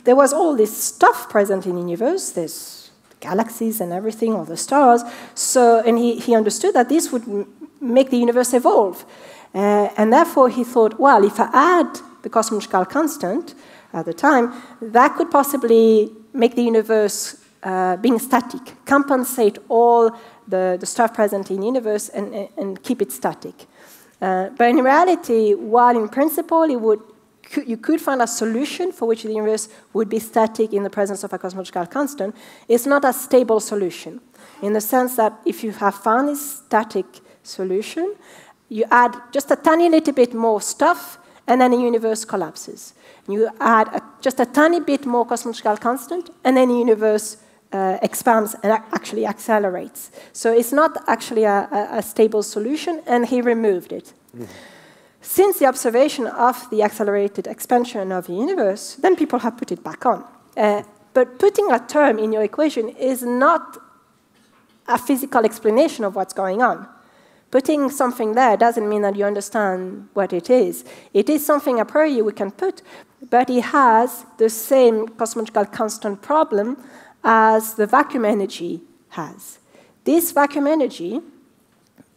there was all this stuff present in the universe, there's galaxies and everything, all the stars. And he understood that this would make the universe evolve. And therefore, he thought, well, if I add the cosmological constant at the time, that could possibly make the universe being static, compensate all the stuff present in the universe and keep it static. But in reality, while in principle you could find a solution for which the universe would be static in the presence of a cosmological constant, it's not a stable solution, in the sense that if you have found this static solution, you add just a tiny little bit more stuff, and then the universe collapses. You add just a tiny bit more cosmological constant, and then the universe expands and actually accelerates. So it's not actually a stable solution, and he removed it. Mm-hmm. Since the observation of the accelerated expansion of the universe, then people have put it back on. But putting a term in your equation is not a physical explanation of what's going on. Putting something there doesn't mean that you understand what it is. It is something a priori we can put, but it has the same cosmological constant problem as the vacuum energy has. This vacuum energy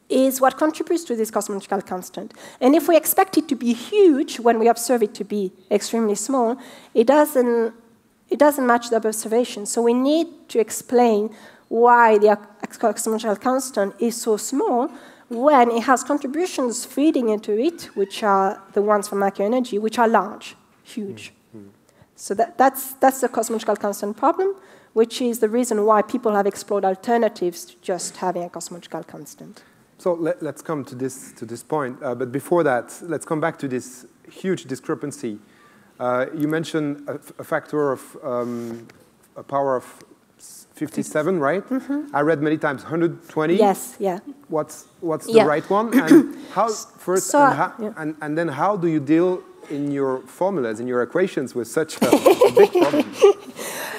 is what contributes to this cosmological constant. And if we expect it to be huge when we observe it to be extremely small, it doesn't match the observation. So we need to explain why the cosmological constant is so small when it has contributions feeding into it, which are the ones from vacuum energy, which are large, huge. Mm-hmm. So that's the cosmological constant problem, which is the reason why people have explored alternatives to just having a cosmological constant. So let's come to this point. But before that, let's come back to this huge discrepancy. You mentioned a factor of a power of 57, right? Mm-hmm. I read many times 120. Yes, yeah. What's the right one? And how first So, and then how do you deal in your formulas, in your equations, with such a big problem?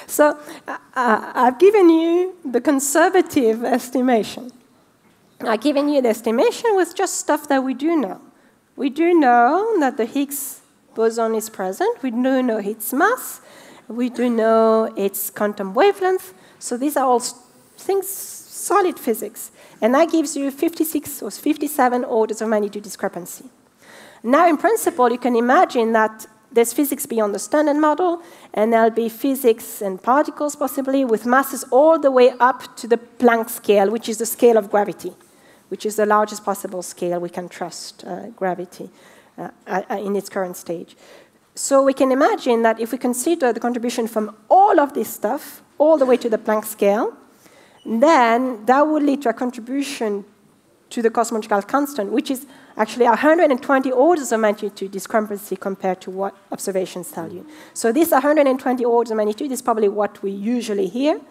So I've given you the conservative estimation. I've given you the estimation with just stuff that we do know. We do know that the Higgs boson is present. We do know its mass. We do know its quantum wavelength. So these are all things, solid physics. And that gives you 56 or 57 orders of magnitude discrepancy. Now, in principle, you can imagine that there's physics beyond the standard model, and there'll be physics and particles possibly with masses all the way up to the Planck scale, which is the scale of gravity, which is the largest possible scale we can trust gravity in its current stage. So we can imagine that if we consider the contribution from all of this stuff all the way to the Planck scale, then that would lead to a contribution to the cosmological constant, which is actually 120 orders of magnitude discrepancy compared to what observations tell you. So this 120 orders of magnitude is probably what we usually hear.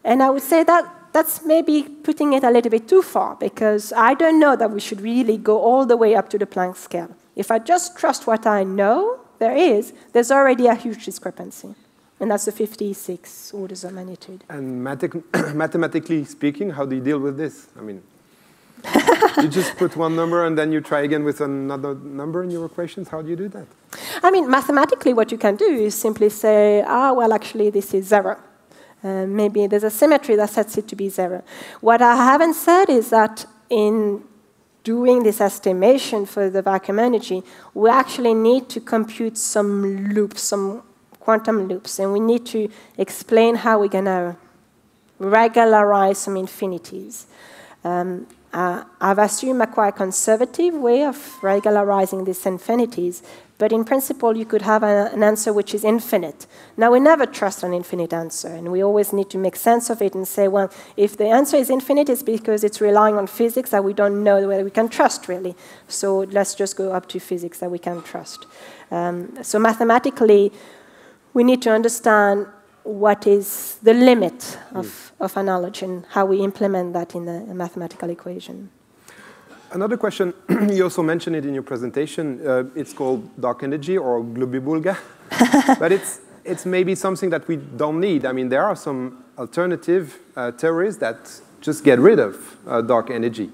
And I would say that that's maybe putting it a little bit too far, because I don't know that we should really go all the way up to the Planck scale. If I just trust what I know there's already a huge discrepancy. And that's the 56 orders of magnitude. And mathematically speaking, how do you deal with this? I mean, you just put one number and then you try again with another number in your equations? How do you do that? I mean, mathematically, what you can do is simply say, well, actually, this is 0. Maybe there's a symmetry that sets it to be 0. What I haven't said is that in doing this estimation for the vacuum energy, we actually need to compute some loops, some quantum loops, and we need to explain how we're going to regularize some infinities. I've assumed a quite conservative way of regularizing these infinities, but in principle, you could have an answer which is infinite. Now, we never trust an infinite answer, and we always need to make sense of it and say, well, if the answer is infinite, it's because it's relying on physics that we don't know whether we can trust, really. So let's just go up to physics that we can trust. So mathematically, we need to understand what is the limit of our knowledge and how we implement that in a mathematical equation. Another question, you also mentioned it in your presentation, it's called dark energy or globibulga, but it's maybe something that we don't need. I mean, there are some alternative theories that just get rid of dark energy.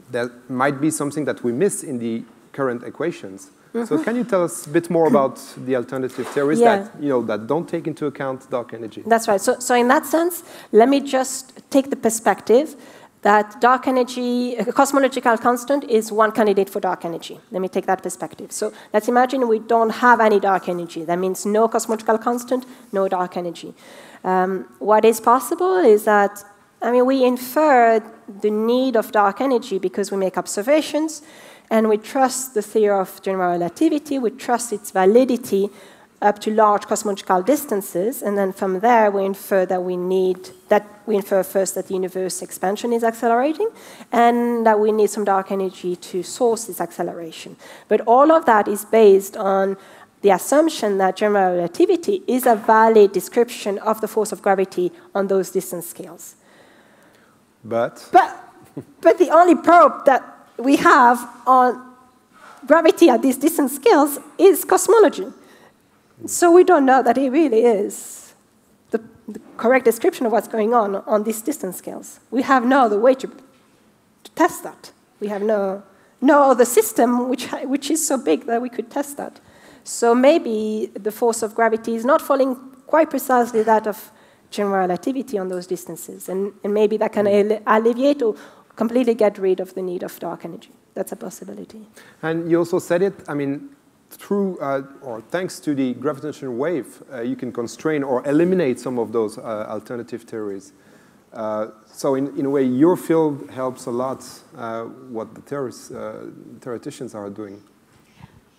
That might be something that we miss in the current equations. Mm-hmm. So can you tell us a bit more about the alternative theories that, that don't take into account dark energy? That's right. So in that sense, let me just take the perspective that dark energy, a cosmological constant, is one candidate for dark energy. Let me take that perspective. So let's imagine we don't have any dark energy. That means no cosmological constant, no dark energy. What is possible is that, we infer the need of dark energy because we make observations, and we trust the theory of general relativity, we trust its validity up to large cosmological distances, and then from there we infer that we infer first that the universe expansion is accelerating, and that we need some dark energy to source this acceleration. But all of that is based on the assumption that general relativity is a valid description of the force of gravity on those distance scales. But the only probe that we have on gravity at these distance scales is cosmology. So we don't know that it really is the correct description of what's going on these distance scales. We have no other way to test that. We have no other system which is so big that we could test that. So maybe the force of gravity is not following quite precisely that of general relativity on those distances. And maybe that can alleviate or completely get rid of the need of dark energy. That's a possibility. And you also said it, through or thanks to the gravitational wave, you can constrain or eliminate some of those alternative theories. So in a way, your field helps a lot what the theoreticians are doing.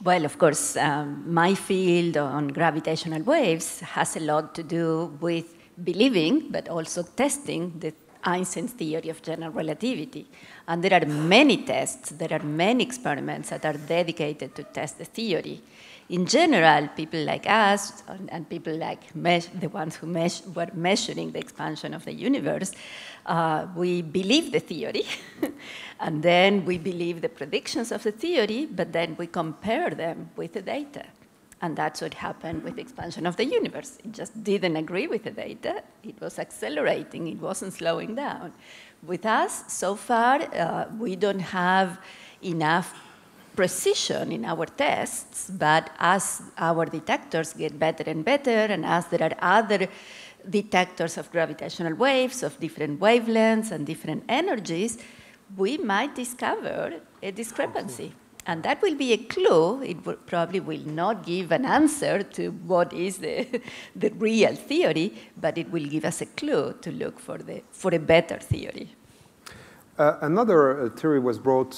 Well, of course, my field on gravitational waves has a lot to do with believing, but also testing Einstein's theory of general relativity. And there are many tests, there are many experiments that are dedicated to test the theory. In general, people like us and people like the ones who were measuring the expansion of the universe, we believe the theory, and then we believe the predictions of the theory, but then we compare them with the data. And that's what happened with the expansion of the universe. It just didn't agree with the data. It was accelerating. It wasn't slowing down. With us, so far, we don't have enough precision in our tests, but as our detectors get better and better, and as there are other detectors of gravitational waves of different wavelengths and different energies, we might discover a discrepancy. And that will be a clue. It probably will not give an answer to what is the real theory, but it will give us a clue to look for a better theory. Another theory was brought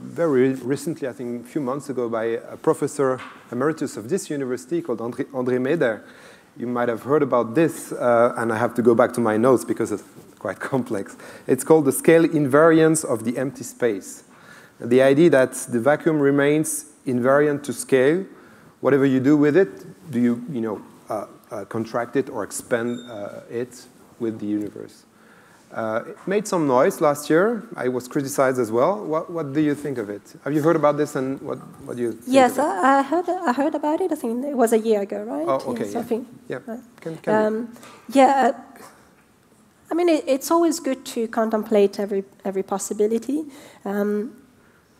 very recently, I think a few months ago, by a professor emeritus of this university called André Meder. You might have heard about this, and I have to go back to my notes because it's quite complex. It's called the scale invariance of the empty space. The idea that the vacuum remains invariant to scale. Whatever you do with it, do you contract it or expand it with the universe? It made some noise last year. I was criticized as well. What do you think of it? Have you heard about this, and what do you think Yes, of it? I heard about it. I think it was a year ago, right? Oh, okay. Yeah. Yeah. I mean, it's always good to contemplate every possibility.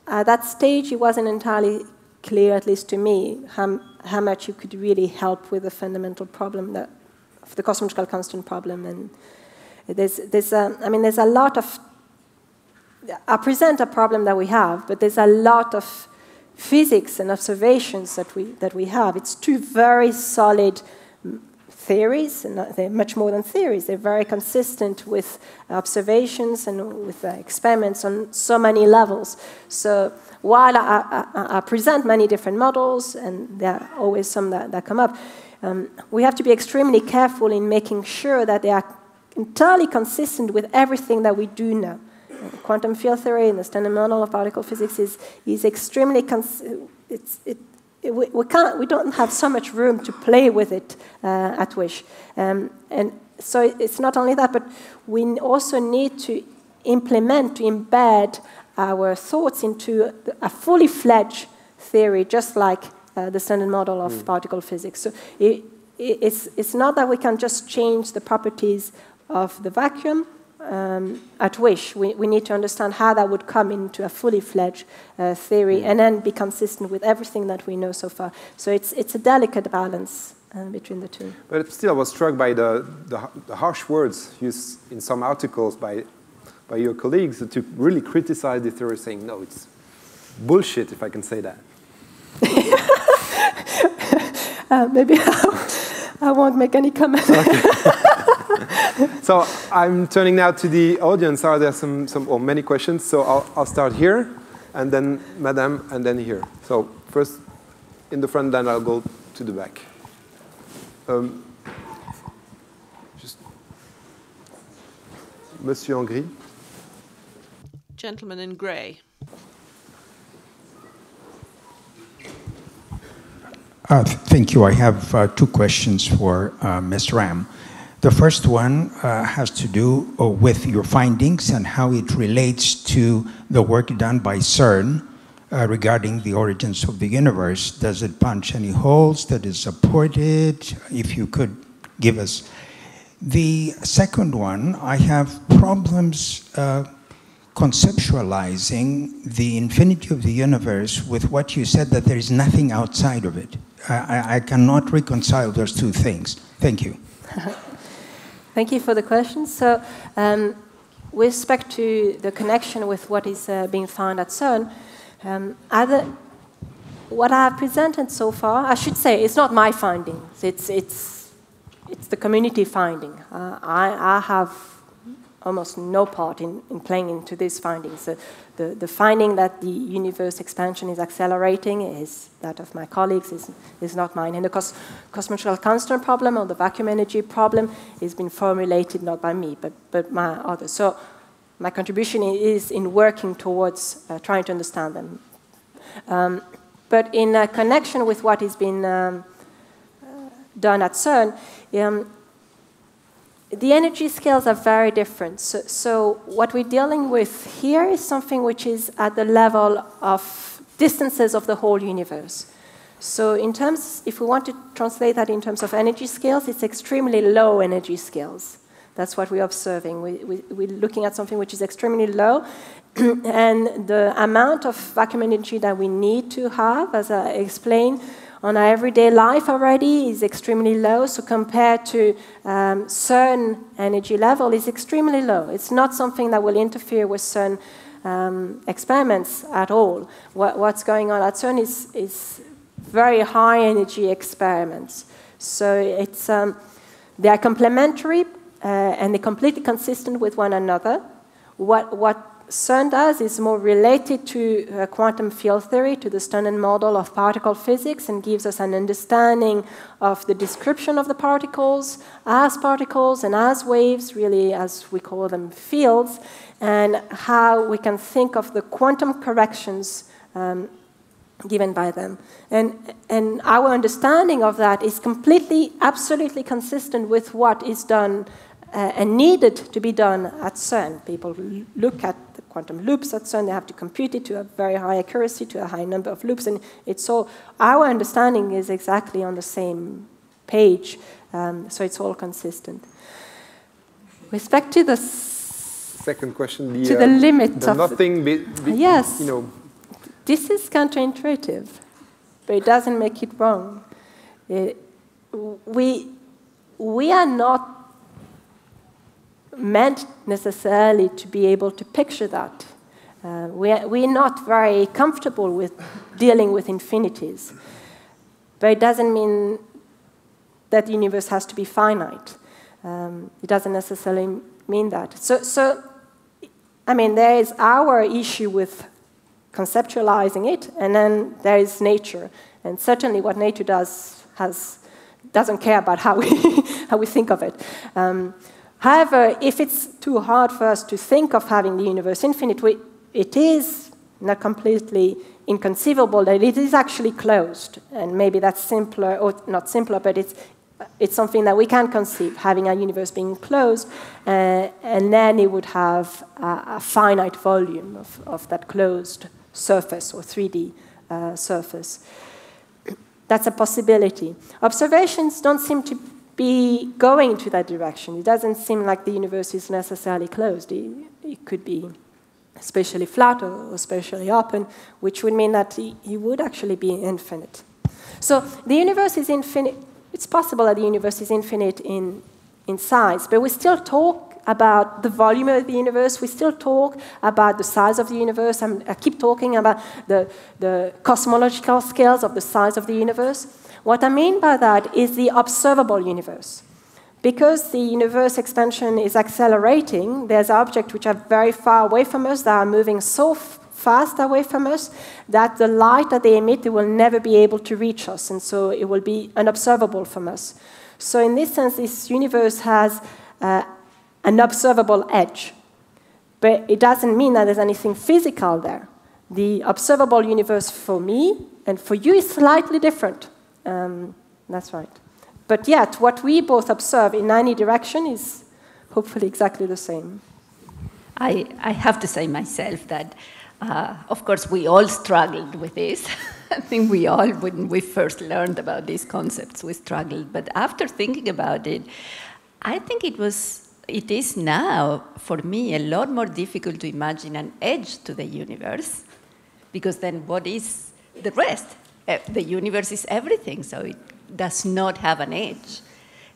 At that stage, it wasn't entirely clear, at least to me, how much you could really help with the fundamental problem of the cosmological constant problem. And there's a lot of. I present a problem that we have, but there's a lot of physics and observations that we have. It's two very solid theories, and they're much more than theories. They're very consistent with observations and with experiments on so many levels. So while I present many different models, and there are always some that come up, we have to be extremely careful in making sure that they are entirely consistent with everything that we do know. Quantum field theory and the standard model of particle physics is extremely we don't have so much room to play with it at Wish. And so it's not only that, but we also need to embed our thoughts into a fully fledged theory, just like the standard model of particle physics. So it's not that we can just change the properties of the vacuum at Wish. We need to understand how that would come into a fully fledged theory and then be consistent with everything that we know so far. So it's a delicate balance between the two. But still, I was struck by the harsh words used in some articles by your colleagues to really criticize the theory, saying, no, it's bullshit, if I can say that. Maybe I won't make any comment. Okay. So I'm turning now to the audience. Are there some or many questions? So I'll start here, and then Madame, and then here. So first in the front, then I'll go to the back. Just Monsieur en gris. Gentleman in grey. Thank you. I have two questions for Ms. Ram. The first one has to do with your findings and how it relates to the work done by CERN regarding the origins of the universe. Does it punch any holes? That is supported? If you could give us. The second one, I have problems conceptualizing the infinity of the universe with what you said, that there is nothing outside of it. I cannot reconcile those two things. Thank you. Thank you for the question. So with respect to the connection with what is being found at CERN, what I have presented so far, I should say, it's not my findings. It's the community finding. I almost no part in playing into these findings. The finding that the universe expansion is accelerating is that of my colleagues, is not mine. And the cosmological constant problem or the vacuum energy problem has been formulated not by me, but by others. So my contribution is in working towards trying to understand them. But in connection with what has been done at CERN, the energy scales are very different. So what we're dealing with here is something which is at the level of distances of the whole universe. So in terms, if we want to translate that in terms of energy scales, it's extremely low energy scales. That's what we're observing. We're looking at something which is extremely low. And the amount of vacuum energy that we need to have, as I explained, on our everyday life already is extremely low. So compared to CERN energy level is extremely low. It's not something that will interfere with CERN experiments at all. What's going on at CERN is very high energy experiments. So it's, they are complementary and they're completely consistent with one another. What CERN does is more related to quantum field theory, to the standard model of particle physics, and gives us an understanding of the description of the particles and as waves, really as we call them fields, and how we can think of the quantum corrections given by them. And our understanding of that is completely, absolutely consistent with what is done and needed to be done at CERN. People look at the quantum loops at CERN, they have to compute it to a very high accuracy, to a high number of loops, and it's all, our understanding is exactly on the same page, so it's all consistent. With respect to the second question, the limit the of nothing, yes, you know. This is counterintuitive, but it doesn't make it wrong. We are not meant necessarily to be able to picture that. We're not very comfortable with dealing with infinities. But it doesn't mean that the universe has to be finite. It doesn't necessarily mean that. So, I mean, there is our issue with conceptualizing it, and then there is nature. And certainly what nature doesn't care about how we think of it. However, if it's too hard for us to think of having the universe infinite, it is not completely inconceivable that it is actually closed. And maybe that's simpler, or not simpler, but it's something that we can conceive, having a universe being closed, and then it would have a finite volume of that closed surface, or 3D surface. That's a possibility. Observations don't seem to be going to that direction. It doesn't seem like the universe is necessarily closed. It could be spatially flat or spatially open, which would mean that it would actually be infinite. So the universe is infinite. It's possible that the universe is infinite in size, but we still talk about the volume of the universe. We still talk about the size of the universe. I keep talking about the cosmological scales of the size of the universe. What I mean by that is the observable universe. Because the universe expansion is accelerating, there's objects which are very far away from us that are moving so fast away from us that the light that they emit, they will never be able to reach us, and so it will be unobservable from us. So in this sense, this universe has an observable edge. But it doesn't mean that there's anything physical there. The observable universe for me and for you is slightly different. That's right. But yet, what we both observe in any direction is hopefully exactly the same. I have to say myself that, of course, we all struggled with this. I think we all, when we first learned about these concepts, we struggled. But after thinking about it, I think it is now, for me, a lot more difficult to imagine an edge to the universe, because then what is the rest? The universe is everything, so it does not have an edge.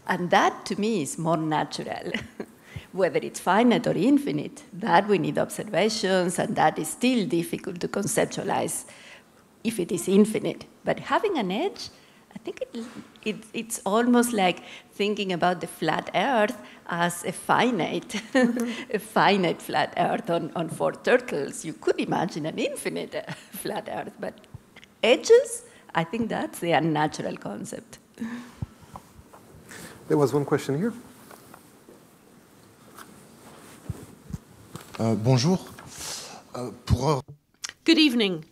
And that, to me, is more natural. Whether it's finite or infinite, that we need observations, and that is still difficult to conceptualize if it is infinite. But having an edge, I think it's almost like thinking about the flat Earth as a finite, a finite flat Earth on 4 turtles. You could imagine an infinite flat Earth, but edges, I think that's the unnatural concept. There was one question here. Bonjour. Good evening.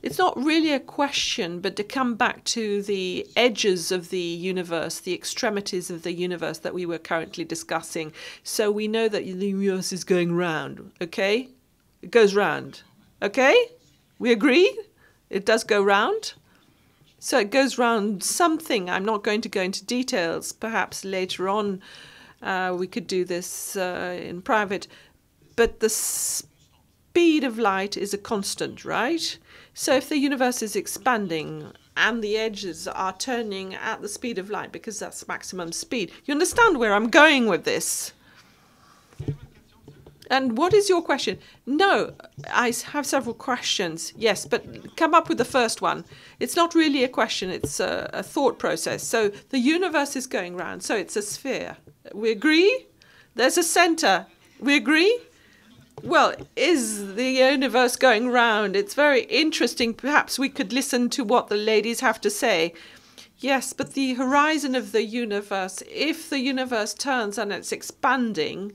It's not really a question, but to come back to the edges of the universe, the extremities of the universe that we were currently discussing. So we know that the universe is going round, okay? It goes round, okay? We agree? It does go round? So it goes round something. I'm not going to go into details. Perhaps later on we could do this in private. But the speed of light is a constant, right? So if the universe is expanding and the edges are turning at the speed of light, because that's maximum speed, you understand where I'm going with this? And what is your question? No, I have several questions. Yes, but come up with the first one. It's not really a question, it's a thought process. So the universe is going round, so it's a sphere. We agree? There's a center. We agree? Well, is the universe going round? It's very interesting. Perhaps we could listen to what the ladies have to say. Yes, but the horizon of the universe, if the universe turns and it's expanding,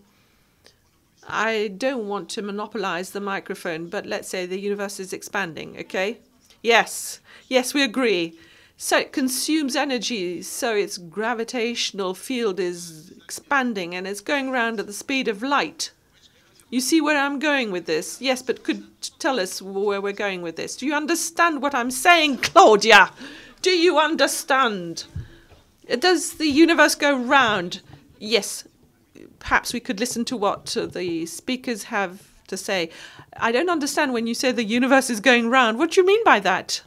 I don't want to monopolize the microphone, but let's say the universe is expanding, okay? Yes, yes, we agree. So it consumes energy, so its gravitational field is expanding and it's going round at the speed of light. You see where I'm going with this? Yes, but could tell us where we're going with this. Do you understand what I'm saying, Claudia? Do you understand? Does the universe go round? Yes. Perhaps we could listen to what the speakers have to say. I don't understand when you say the universe is going round. What do you mean by that?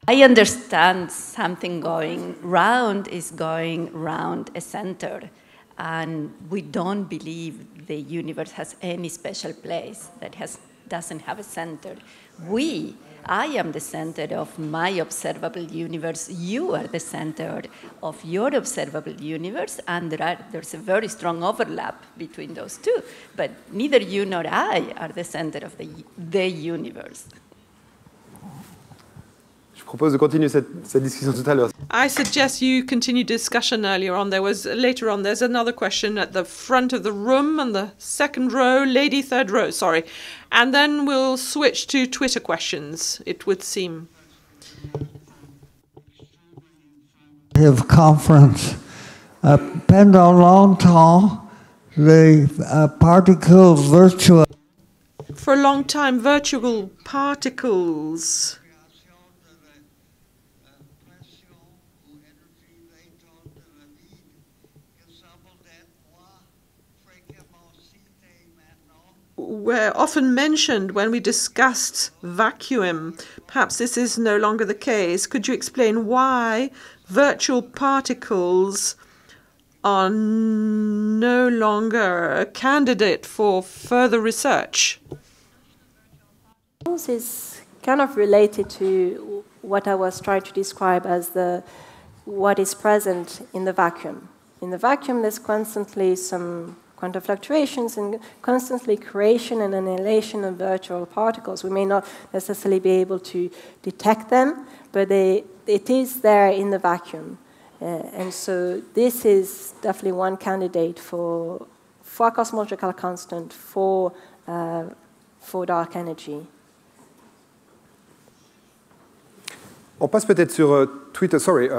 I understand something going round is going round a center, and we don't believe the universe has any special place that doesn't have a center. I am the center of my observable universe. You are the center of your observable universe, and there's a very strong overlap between those two. But neither you nor I are the center of the universe. Je propose de continuer cette discussion tout à l'heure. I suggest you continue discussion earlier on. Later on, there's another question at the front of the room and the second row, lady third row, sorry. And then we'll switch to Twitter questions, it would seem. Conference. Pendant longtemps, les particles virtual. For a long time, virtual particles were often mentioned when we discussed vacuum. Perhaps this is no longer the case. Could you explain why virtual particles are no longer a candidate for further research? This is kind of related to what I was trying to describe as what is present in the vacuum. In the vacuum, there's constantly some quantum fluctuations and constantly creation and annihilation of virtual particles. We may not necessarily be able to detect them, but it is there in the vacuum. And so this is definitely one candidate for cosmological constant, for dark energy. On passe peut-être sur Twitter. Sorry,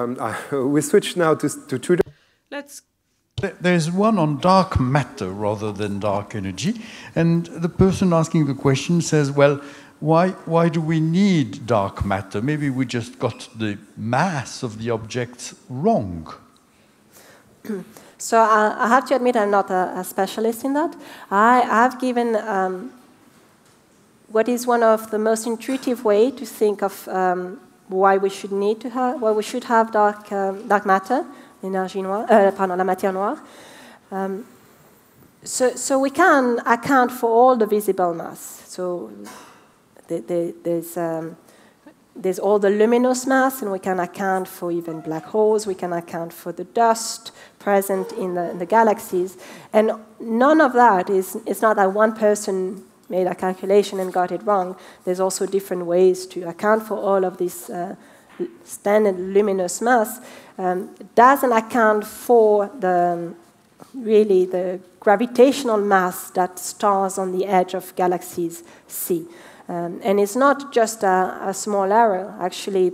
we switch now to Twitter. There's one on dark matter rather than dark energy, and the person asking the question says, well, why do we need dark matter? Maybe we just got the mass of the objects wrong. So I have to admit I'm not a specialist in that. I have given what is one of the most intuitive way to think of why we should have dark matter. La matière noire. So we can account for all the visible mass. So there's all the luminous mass, and we can account for even black holes. We can account for the dust present in the galaxies. And none of that it's not that one person made a calculation and got it wrong. There's also different ways to account for all of this standard luminous mass. Doesn't account for the gravitational mass that stars on the edge of galaxies see. And it's not just a small error. Actually,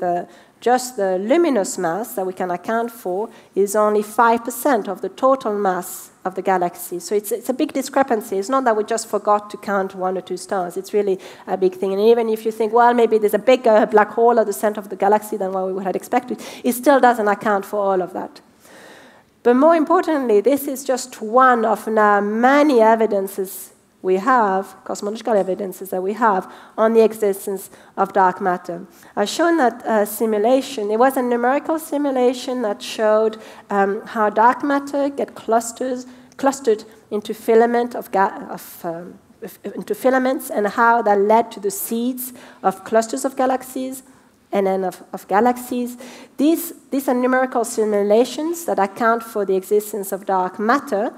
just the luminous mass that we can account for is only 5% of the total mass of the galaxy. So it's a big discrepancy. It's not that we just forgot to count 1 or 2 stars. It's really a big thing. And even if you think, well, maybe there's a bigger black hole at the center of the galaxy than what we would have expected, it still doesn't account for all of that. But more importantly, this is just one of now many evidences we have, cosmological evidences that we have on the existence of dark matter. I've shown that simulation. It was a numerical simulation that showed how dark matter get clustered into into filaments, and how that led to the seeds of clusters of galaxies and then of galaxies. These are numerical simulations that account for the existence of dark matter.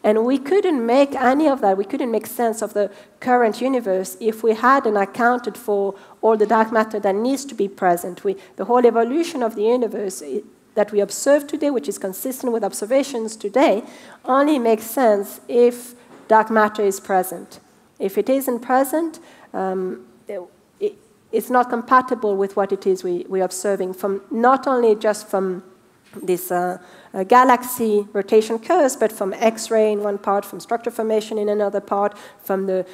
And we couldn't make any of that. We couldn't make sense of the current universe if we hadn't accounted for all the dark matter that needs to be present. The whole evolution of the universe that we observe today, which is consistent with observations today, only makes sense if dark matter is present. If it isn't present, it's not compatible with what it is we're observing, from not only just from this galaxy rotation curves, but from X-ray in one part, from structure formation in another part, from the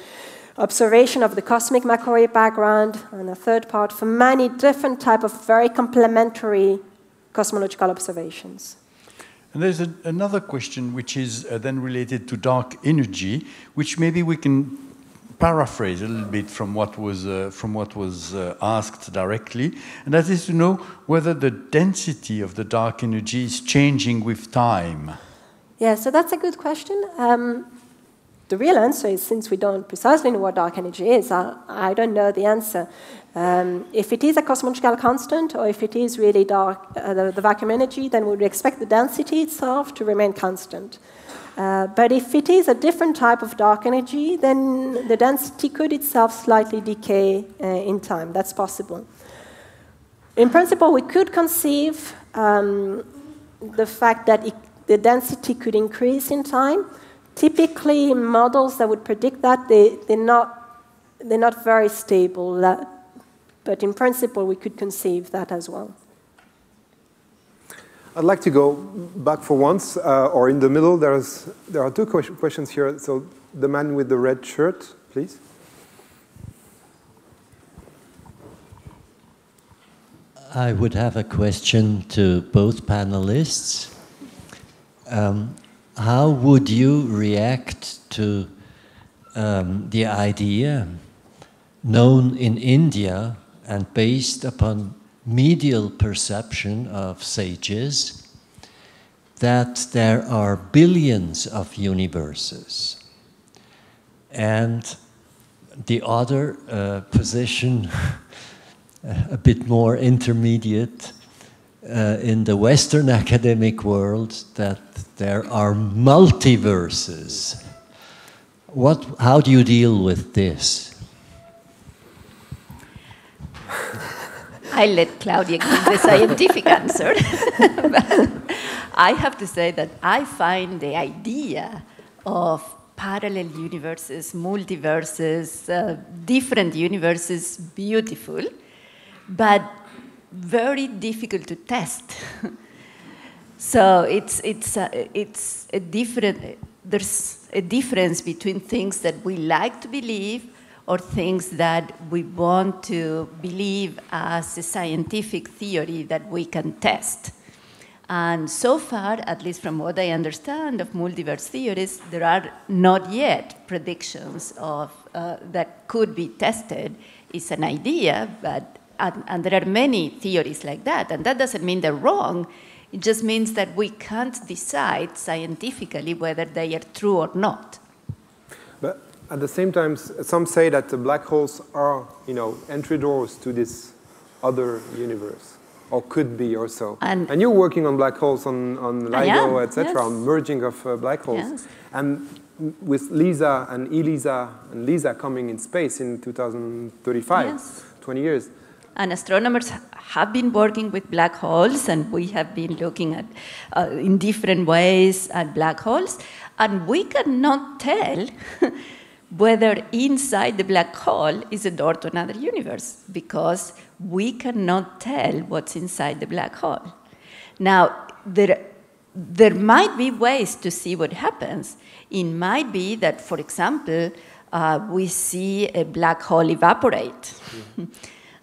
observation of the cosmic microwave background in a third part, from many different types of very complementary cosmological observations. And there's another question which is then related to dark energy, which maybe we can paraphrase a little bit from what was asked directly, and that is to know whether the density of the dark energy is changing with time. Yeah, so that's a good question. The real answer is, since we don't precisely know what dark energy is, I don't know the answer. If it is a cosmological constant, or if it is really dark, the vacuum energy, then we would expect the density itself to remain constant. But if it is a different type of dark energy, then the density could itself slightly decay in time. That's possible. In principle, we could conceive the fact that the density could increase in time. Typically, models that would predict that, they're not very stable. But in principle, we could conceive that as well. I'd like to go back for once, or in the middle. There are 2 questions here. So the man with the red shirt, please. I would have a question to both panelists. How would you react to the idea known in India and based upon medial perception of sages that there are billions of universes? And the other position, a bit more intermediate, in the Western academic world, that there are multiverses. How do you deal with this? I'll let Claudia give the scientific answer. But I have to say that I find the idea of parallel universes, multiverses, different universes beautiful, but very difficult to test. So there's a difference between things that we like to believe or things that we want to believe as a scientific theory that we can test. And so far, at least from what I understand of multiverse theories, there are not yet predictions of that could be tested. It's an idea, but and there are many theories like that, and that doesn't mean they're wrong. It just means that we can't decide scientifically whether they are true or not. But at the same time, some say that the black holes are, entry doors to this other universe, or could be or so. And you're working on black holes on LIGO, etc., yes. on merging of black holes. Yes. And with Lisa and ELISA and LISA coming in space in 2035, yes. 20 years. And astronomers have been working with black holes, and we have been looking at, in different ways at black holes, and we cannot tell whether inside the black hole is a door to another universe, because we cannot tell what's inside the black hole. Now, there might be ways to see what happens. It might be that, for example, we see a black hole evaporate. Mm-hmm.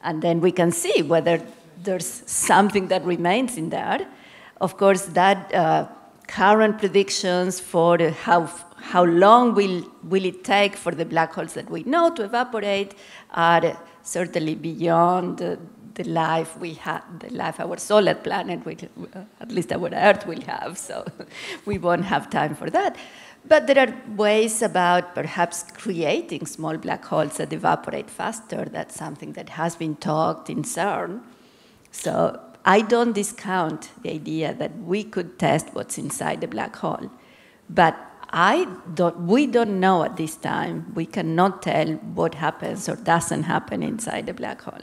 And then we can see whether there's something that remains in there. Of course, that current predictions for how long will it take for the black holes that we know to evaporate are certainly beyond the life we have, the life our solar planet, will, at least our Earth will have. So we won't have time for that. But there are ways about perhaps creating small black holes that evaporate faster. That's something that has been talked in CERN. So I don't discount the idea that we could test what's inside the black hole. But we don't know at this time. We cannot tell what happens or doesn't happen inside the black hole.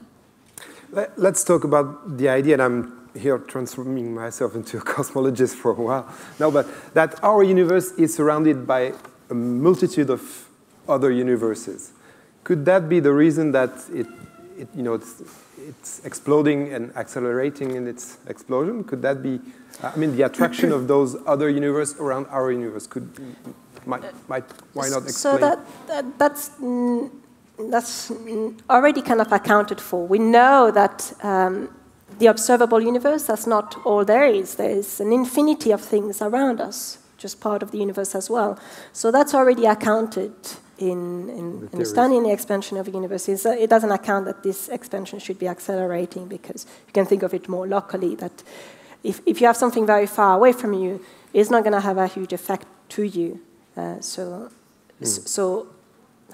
Let's talk about the idea, and I'm here transforming myself into a cosmologist for a while now, but that our universe is surrounded by a multitude of other universes. Could that be the reason that it's exploding and accelerating in its explosion? Could that be, the attraction of those other universes around our universe why not explain? So that's already kind of accounted for. We know that the observable universe, that's not all there is. There is an infinity of things around us, just part of the universe as well. So that's already accounted in understanding the expansion of the universe. It doesn't account that this expansion should be accelerating, because you can think of it more locally, that if you have something very far away from you, it's not going to have a huge effect to you. So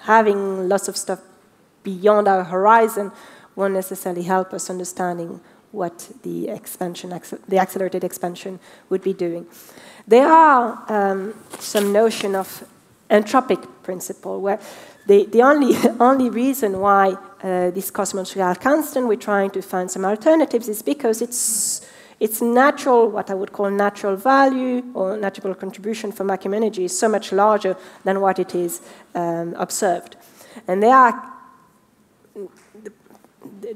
having lots of stuff beyond our horizon won't necessarily help us understanding what the accelerated expansion would be doing. There are some notion of entropic principle, where the only reason why this cosmological constant, we're trying to find some alternatives, is because its natural, what I would call natural value or natural contribution for vacuum energy, is so much larger than what it is observed. And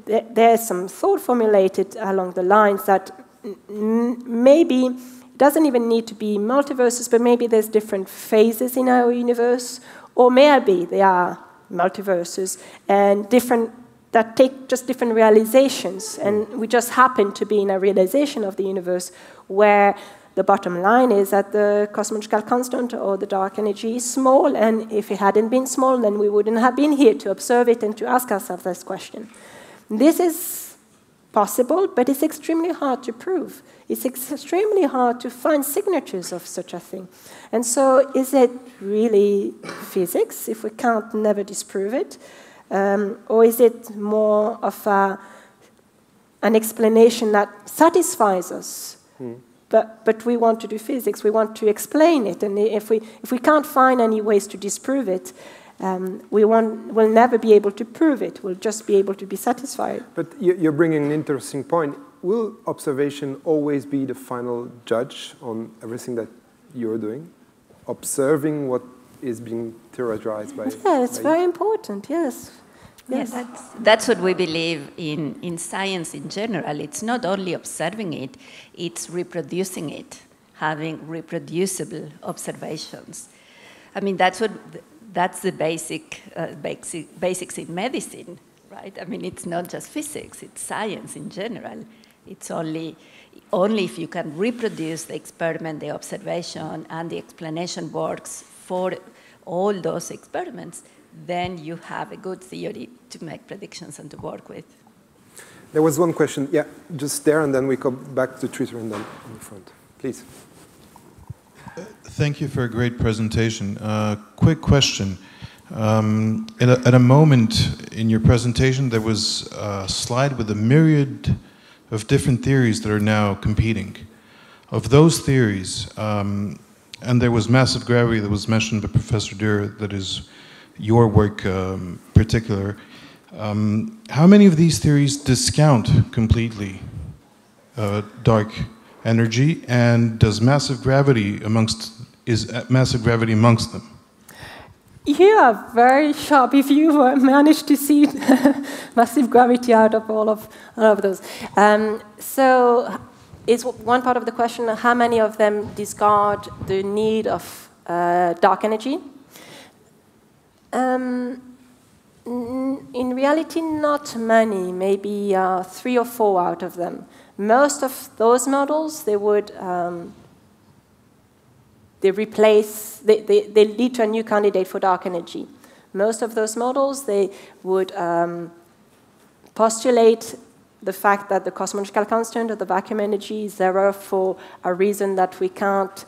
there's some thought formulated along the lines that maybe it doesn't even need to be multiverses, but maybe there's different phases in our universe, or maybe there are multiverses and that take just different realizations, and we just happen to be in a realization of the universe where the bottom line is that the cosmological constant or the dark energy is small, and if it hadn't been small, then we wouldn't have been here to observe it and to ask ourselves this question. This is possible, but it's extremely hard to prove. It's extremely hard to find signatures of such a thing. And so is it really physics, if we can't never disprove it? Or is it more of an explanation that satisfies us? But we want to do physics, we want to explain it, and if we can't find any ways to disprove it, we'll never be able to prove it. We'll just be able to be satisfied. But you're bringing an interesting point. Will observation always be the final judge on everything that you're doing? Observing what is being theorized by... Yeah, it's very important, yes. Yes. Yeah, that's what we believe in science in general. It's not only observing it, it's reproducing it, having reproducible observations. I mean, that's the basics in medicine, right? I mean, it's not just physics, it's science in general. It's only if you can reproduce the experiment, the observation, and the explanation works for all those experiments, then you have a good theory to make predictions and to work with. There was one question, yeah, just there, and then we go back to Twitter and then in the front. Please. Thank you for a great presentation. Quick question. At a moment in your presentation, there was a slide with a myriad of different theories that are now competing. Of those theories, and there was massive gravity that was mentioned by Professor Dirham, that is your work particular. How many of these theories discount completely dark energy, and does massive gravity is massive gravity amongst them? You are very sharp if you managed to see massive gravity out of all of those. So is one part of the question, how many of them discard the need of dark energy? In reality, not many, maybe 3 or 4 out of them. Most of those models, they would they lead to a new candidate for dark energy. Most of those models, they would postulate the fact that the cosmological constant or the vacuum energy is 0 for a reason that we can't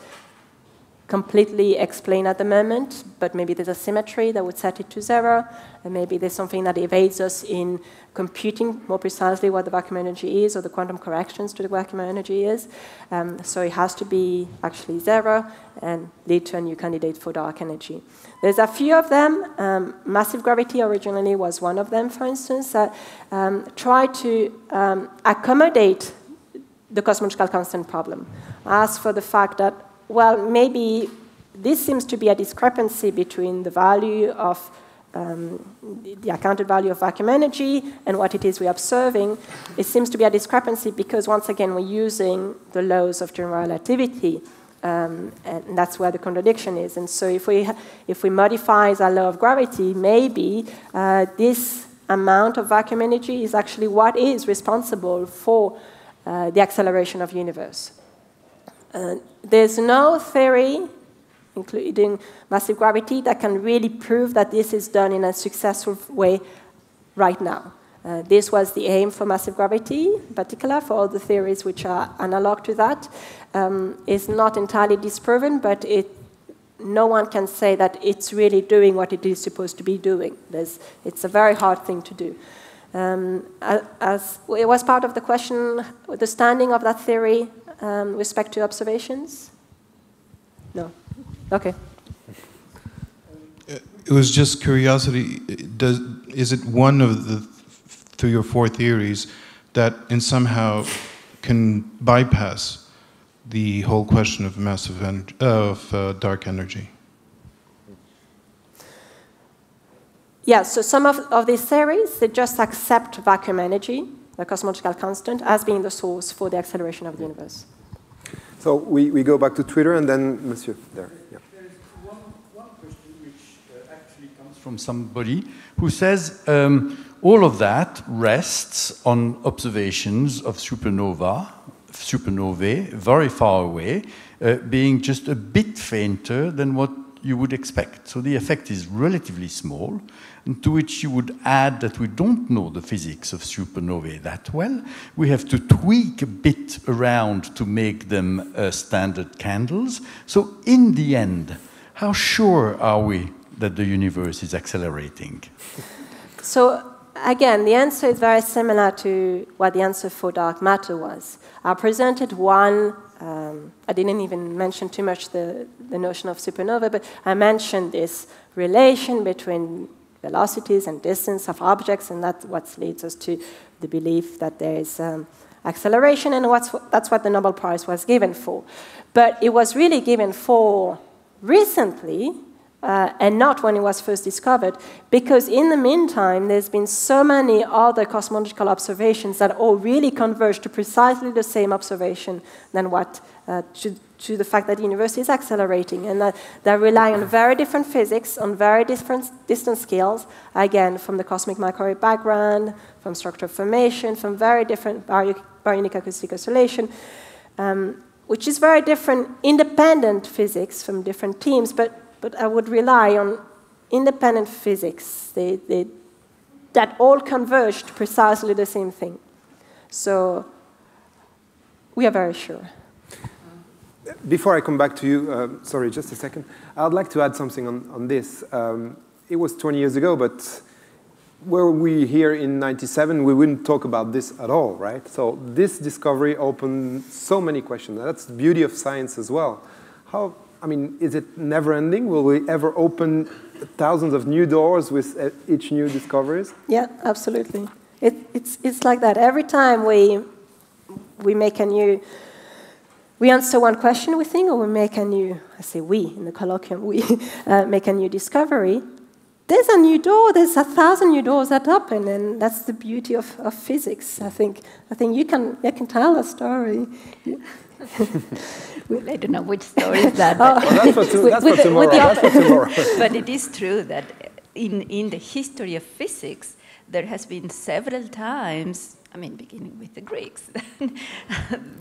completely explain at the moment, but maybe there's a symmetry that would set it to 0, and maybe there's something that evades us in computing more precisely what the vacuum energy is, or the quantum corrections to the vacuum energy is. So it has to be actually 0 and lead to a new candidate for dark energy. There's a few of them. Massive gravity originally was one of them, for instance, that tried to accommodate the cosmological constant problem. Ask for the fact that, well, maybe this seems to be a discrepancy between the value of the accounted value of vacuum energy and what it is we're observing. It seems to be a discrepancy because, once again, we're using the laws of general relativity, and that's where the contradiction is. And so if we modify the law of gravity, maybe this amount of vacuum energy is actually what is responsible for the acceleration of the universe. There's no theory, including massive gravity, that can really prove that this is done in a successful way right now. This was the aim for massive gravity, in particular, for all the theories which are analog to that. It's not entirely disproven, but no one can say that it's really doing what it is supposed to be doing. It's a very hard thing to do. As it was part of the question, the standing of that theory with respect to observations? No. Okay. It was just curiosity. Is it one of the 3 or 4 theories that in somehow can bypass the whole question of massive dark energy? Yeah, so some of these theories, they just accept vacuum energy, the cosmological constant, as being the source for the acceleration of the universe. So we go back to Twitter, and then Monsieur there. Yeah. There's one question which actually comes from somebody who says all of that rests on observations of supernovae, very far away, being just a bit fainter than what you would expect. So the effect is relatively small, and to which you would add that we don't know the physics of supernovae that well. We have to tweak a bit around to make them standard candles. So in the end, how sure are we that the universe is accelerating? So again, the answer is very similar to what the answer for dark matter was. I presented one. I didn't even mention too much the notion of supernova, but I mentioned this relation between velocities and distance of objects, and that's what leads us to the belief that there is acceleration, and that's what the Nobel Prize was given for. But it was really given for recently, and not when it was first discovered, because in the meantime, there's been so many other cosmological observations that all really converge to precisely the same observation than what, to the fact that the universe is accelerating, and that they rely on very different physics, on very different distance scales, again, from the cosmic microwave background, from structural formation, from very different baryonic acoustic oscillation, which is very different independent physics from different teams, but I would rely on independent physics that all converge to precisely the same thing. So we are very sure. Before I come back to you, sorry, just a second. I'd like to add something on this. it was 20 years ago, but were we here in 97, we wouldn't talk about this at all, right? So this discovery opened so many questions. That's the beauty of science as well. I mean, is it never ending? Will we ever open thousands of new doors with each new discoveries? Yeah, absolutely. It's like that. Every time we make a new, we answer one question, we think, or we make a new, I say we, in the colloquium, we make a new discovery, there's a new door, there's 1,000 new doors that open, and that's the beauty of physics. I think you can tell a story. Well, I don't know which story is that. That's for tomorrow. But it is true that in the history of physics, there has been several times, I mean, beginning with the Greeks,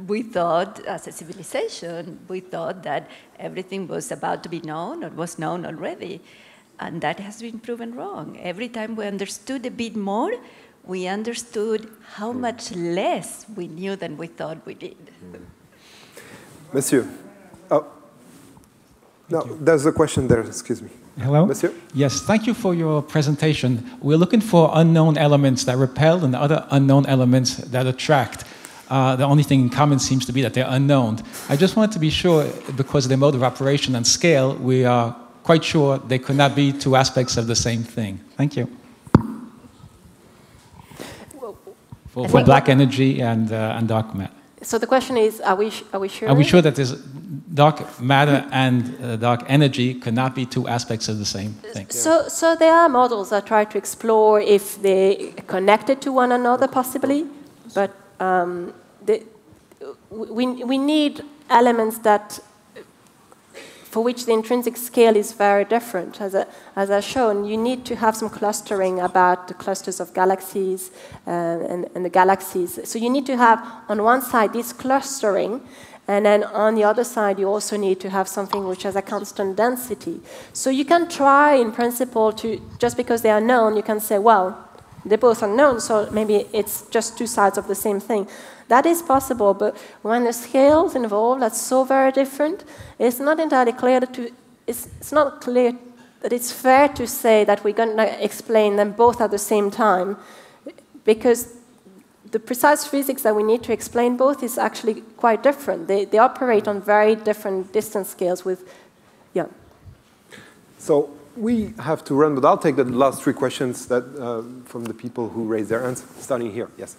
we thought, as a civilization, we thought that everything was about to be known or was known already. And that has been proven wrong. Every time we understood a bit more, we understood how much less we knew than we thought we did. Monsieur. Oh. No, there's a question there, excuse me. Hello? Monsieur? Yes, thank you for your presentation. We're looking for unknown elements that repel and other unknown elements that attract. The only thing in common seems to be that they're unknown. I just wanted to be sure, because of their mode of operation and scale, we are quite sure they could not be two aspects of the same thing. Thank you. For black energy and dark matter. So the question is, are we sure? Are we sure that there's dark matter and dark energy could not be two aspects of the same thing? So there are models that try to explore if they're connected to one another, possibly, but we need elements that, for which the intrinsic scale is very different. As I've shown, you need to have some clustering about the clusters of galaxies and the galaxies. So you need to have, on one side, this clustering, and then on the other side, you also need to have something which has a constant density. So you can try, in principle, to, just because they are known, you can say, well, they're both unknown, so maybe it's just two sides of the same thing. That is possible, but when the scales involved, that's so very different, it's not entirely clear it's not clear that it's fair to say that we're going to explain them both at the same time, because the precise physics that we need to explain both is actually quite different. They operate on very different distance scales with, yeah. So we have to run, but I'll take the last three questions that, from the people who raised their hands, starting here. Yes.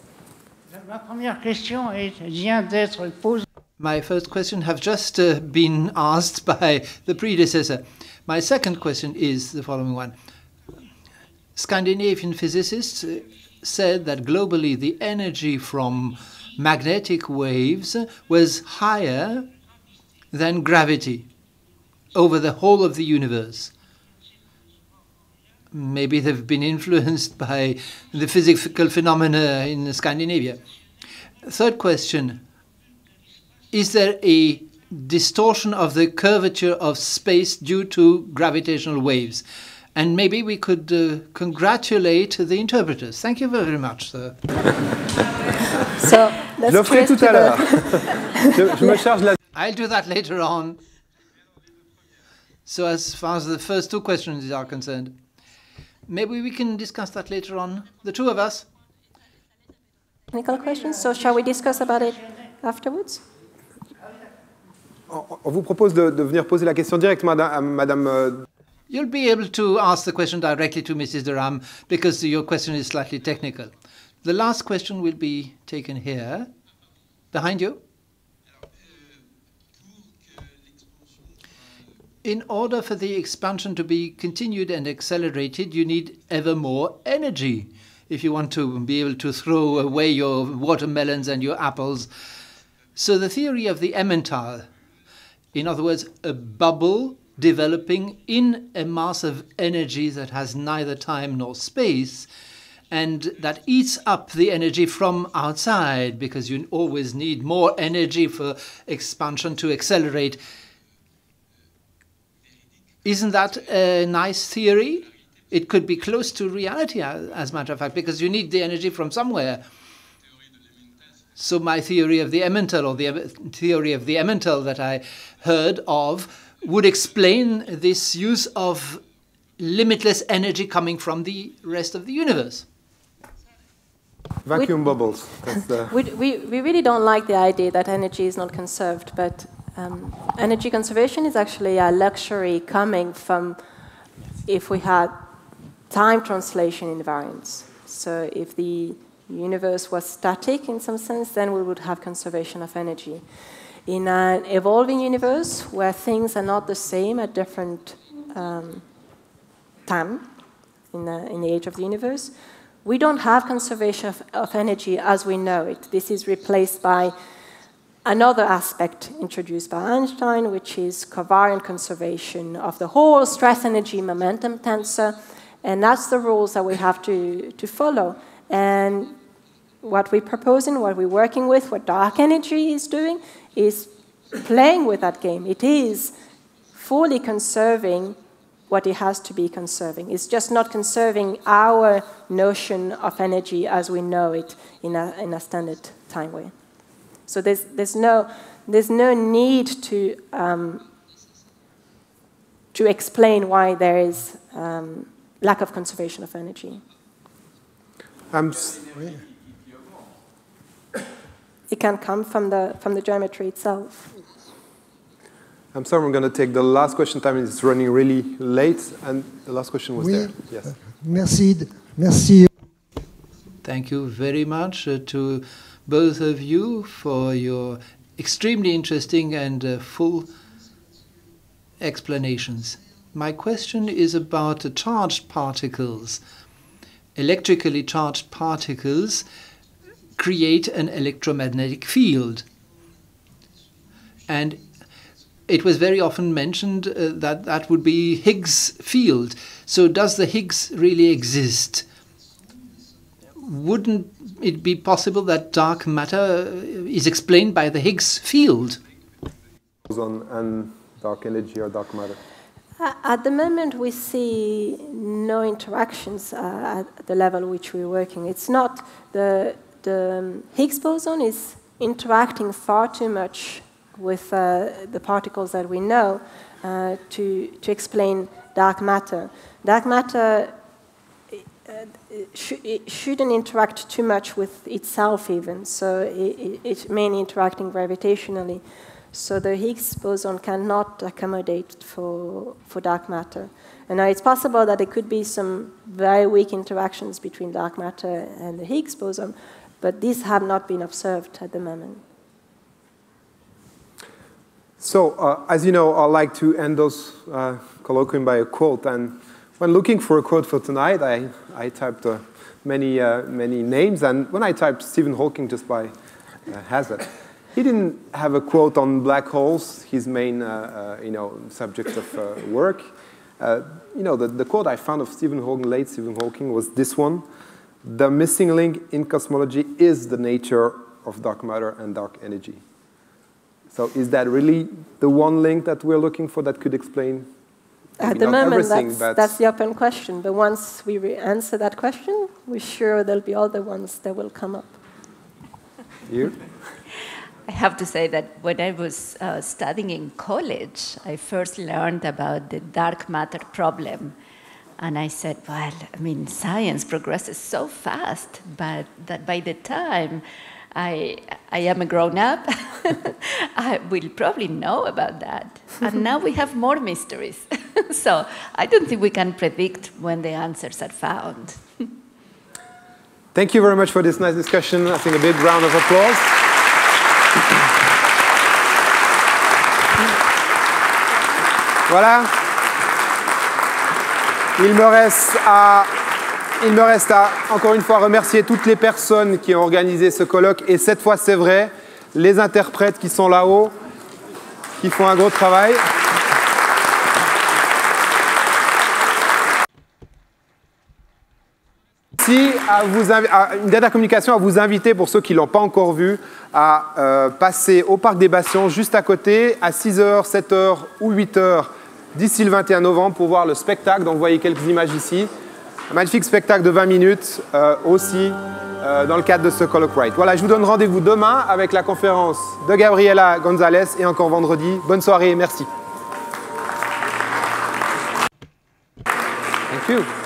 My first question have just been asked by the predecessor. My second question is the following one. Scandinavian physicists said that globally the energy from magnetic waves was higher than gravity over the whole of the universe. Maybe they've been influenced by the physical phenomena in Scandinavia. Third question, is there a distortion of the curvature of space due to gravitational waves? And maybe we could congratulate the interpreters. Thank you very much, sir. So, let's trace to I'll do that later on. So as far as the first two questions are concerned, maybe we can discuss that later on, the two of us. Technical questions, so shall we discuss about it afterwards? On vous propose de venir poser la question directement à Madame. You'll be able to ask the question directly to Mrs. Dirham because your question is slightly technical. The last question will be taken here, behind you. In order for the expansion to be continued and accelerated, you need ever more energy if you want to be able to throw away your watermelons and your apples. So the theory of the Emmental, in other words, a bubble developing in a mass of energy that has neither time nor space, and that eats up the energy from outside, because you always need more energy for expansion to accelerate. Isn't that a nice theory? It could be close to reality, as a matter of fact, because you need the energy from somewhere. So my theory of the Emmental, or the theory of the Emmental that I heard of, would explain this use of limitless energy coming from the rest of the universe. Vacuum bubbles. That's the We really don't like the idea that energy is not conserved, but energy conservation is actually a luxury coming from if we had time translation invariance. So if the universe was static in some sense, then we would have conservation of energy. In an evolving universe where things are not the same at different time in the age of the universe, we don't have conservation of energy as we know it. This is replaced by another aspect introduced by Einstein, which is covariant conservation of the whole stress energy momentum tensor. And that's the rules that we have to follow. And what we're proposing, what we're working with, what dark energy is doing, is playing with that game. It is fully conserving what it has to be conserving. It's just not conserving our notion of energy as we know it in a standard time way. So there's no need to explain why there is lack of conservation of energy. It can come from the geometry itself. I'm sorry, I'm going to take the last question. Time is running really late, and the last question was there. Yes. Merci. Thank you very much to both of you for your extremely interesting and full explanations. My question is about charged particles. Electrically charged particles create an electromagnetic field. And it was very often mentioned that that would be Higgs field. So does the Higgs really exist? Wouldn't it be possible that dark matter is explained by the Higgs field? And dark energy or dark matter? At the moment, we see no interactions at the level which we're working. It's not the Higgs boson is interacting far too much with the particles that we know to explain dark matter. Dark matter it shouldn't interact too much with itself even, so it's mainly interacting gravitationally. So the Higgs boson cannot accommodate for dark matter. And now it's possible that there could be some very weak interactions between dark matter and the Higgs boson, but these have not been observed at the moment. So, as you know, I like to end those colloquium by a quote. And when looking for a quote for tonight, I typed many names. And when I typed Stephen Hawking just by hazard, he didn't have a quote on black holes, his main subject of work. The quote I found of Stephen Hawking, late Stephen Hawking, was this one: "The missing link in cosmology is the nature of dark matter and dark energy." So is that really the one link that we're looking for that could explain? At the moment, that's the open question. But once we answer that question, we're sure there'll be other ones that will come up. You? I have to say that when I was studying in college, I first learned about the dark matter problem. And I said, well, I mean, science progresses so fast, but that by the time I am a grown-up, I will probably know about that. And now we have more mysteries. So I don't think we can predict when the answers are found. Thank you very much for this nice discussion. I think a big round of applause. Voilà. Il me reste à, encore une fois, remercier toutes les personnes qui ont organisé ce colloque. Et cette fois, c'est vrai, les interprètes qui sont là-haut, qui font un gros travail. Une dernière communication à vous inviter, pour ceux qui ne l'ont pas encore vu, à passer au Parc des Bastions, juste à côté, à 6h, 7h ou 8h, d'ici le 21 novembre, pour voir le spectacle. Donc, vous voyez quelques images ici. Un magnifique spectacle de 20 minutes, aussi, dans le cadre de ce colloque Wright. Voilà, je vous donne rendez-vous demain avec la conférence de Gabriela Gonzalez et encore vendredi. Bonne soirée et merci. Thank you.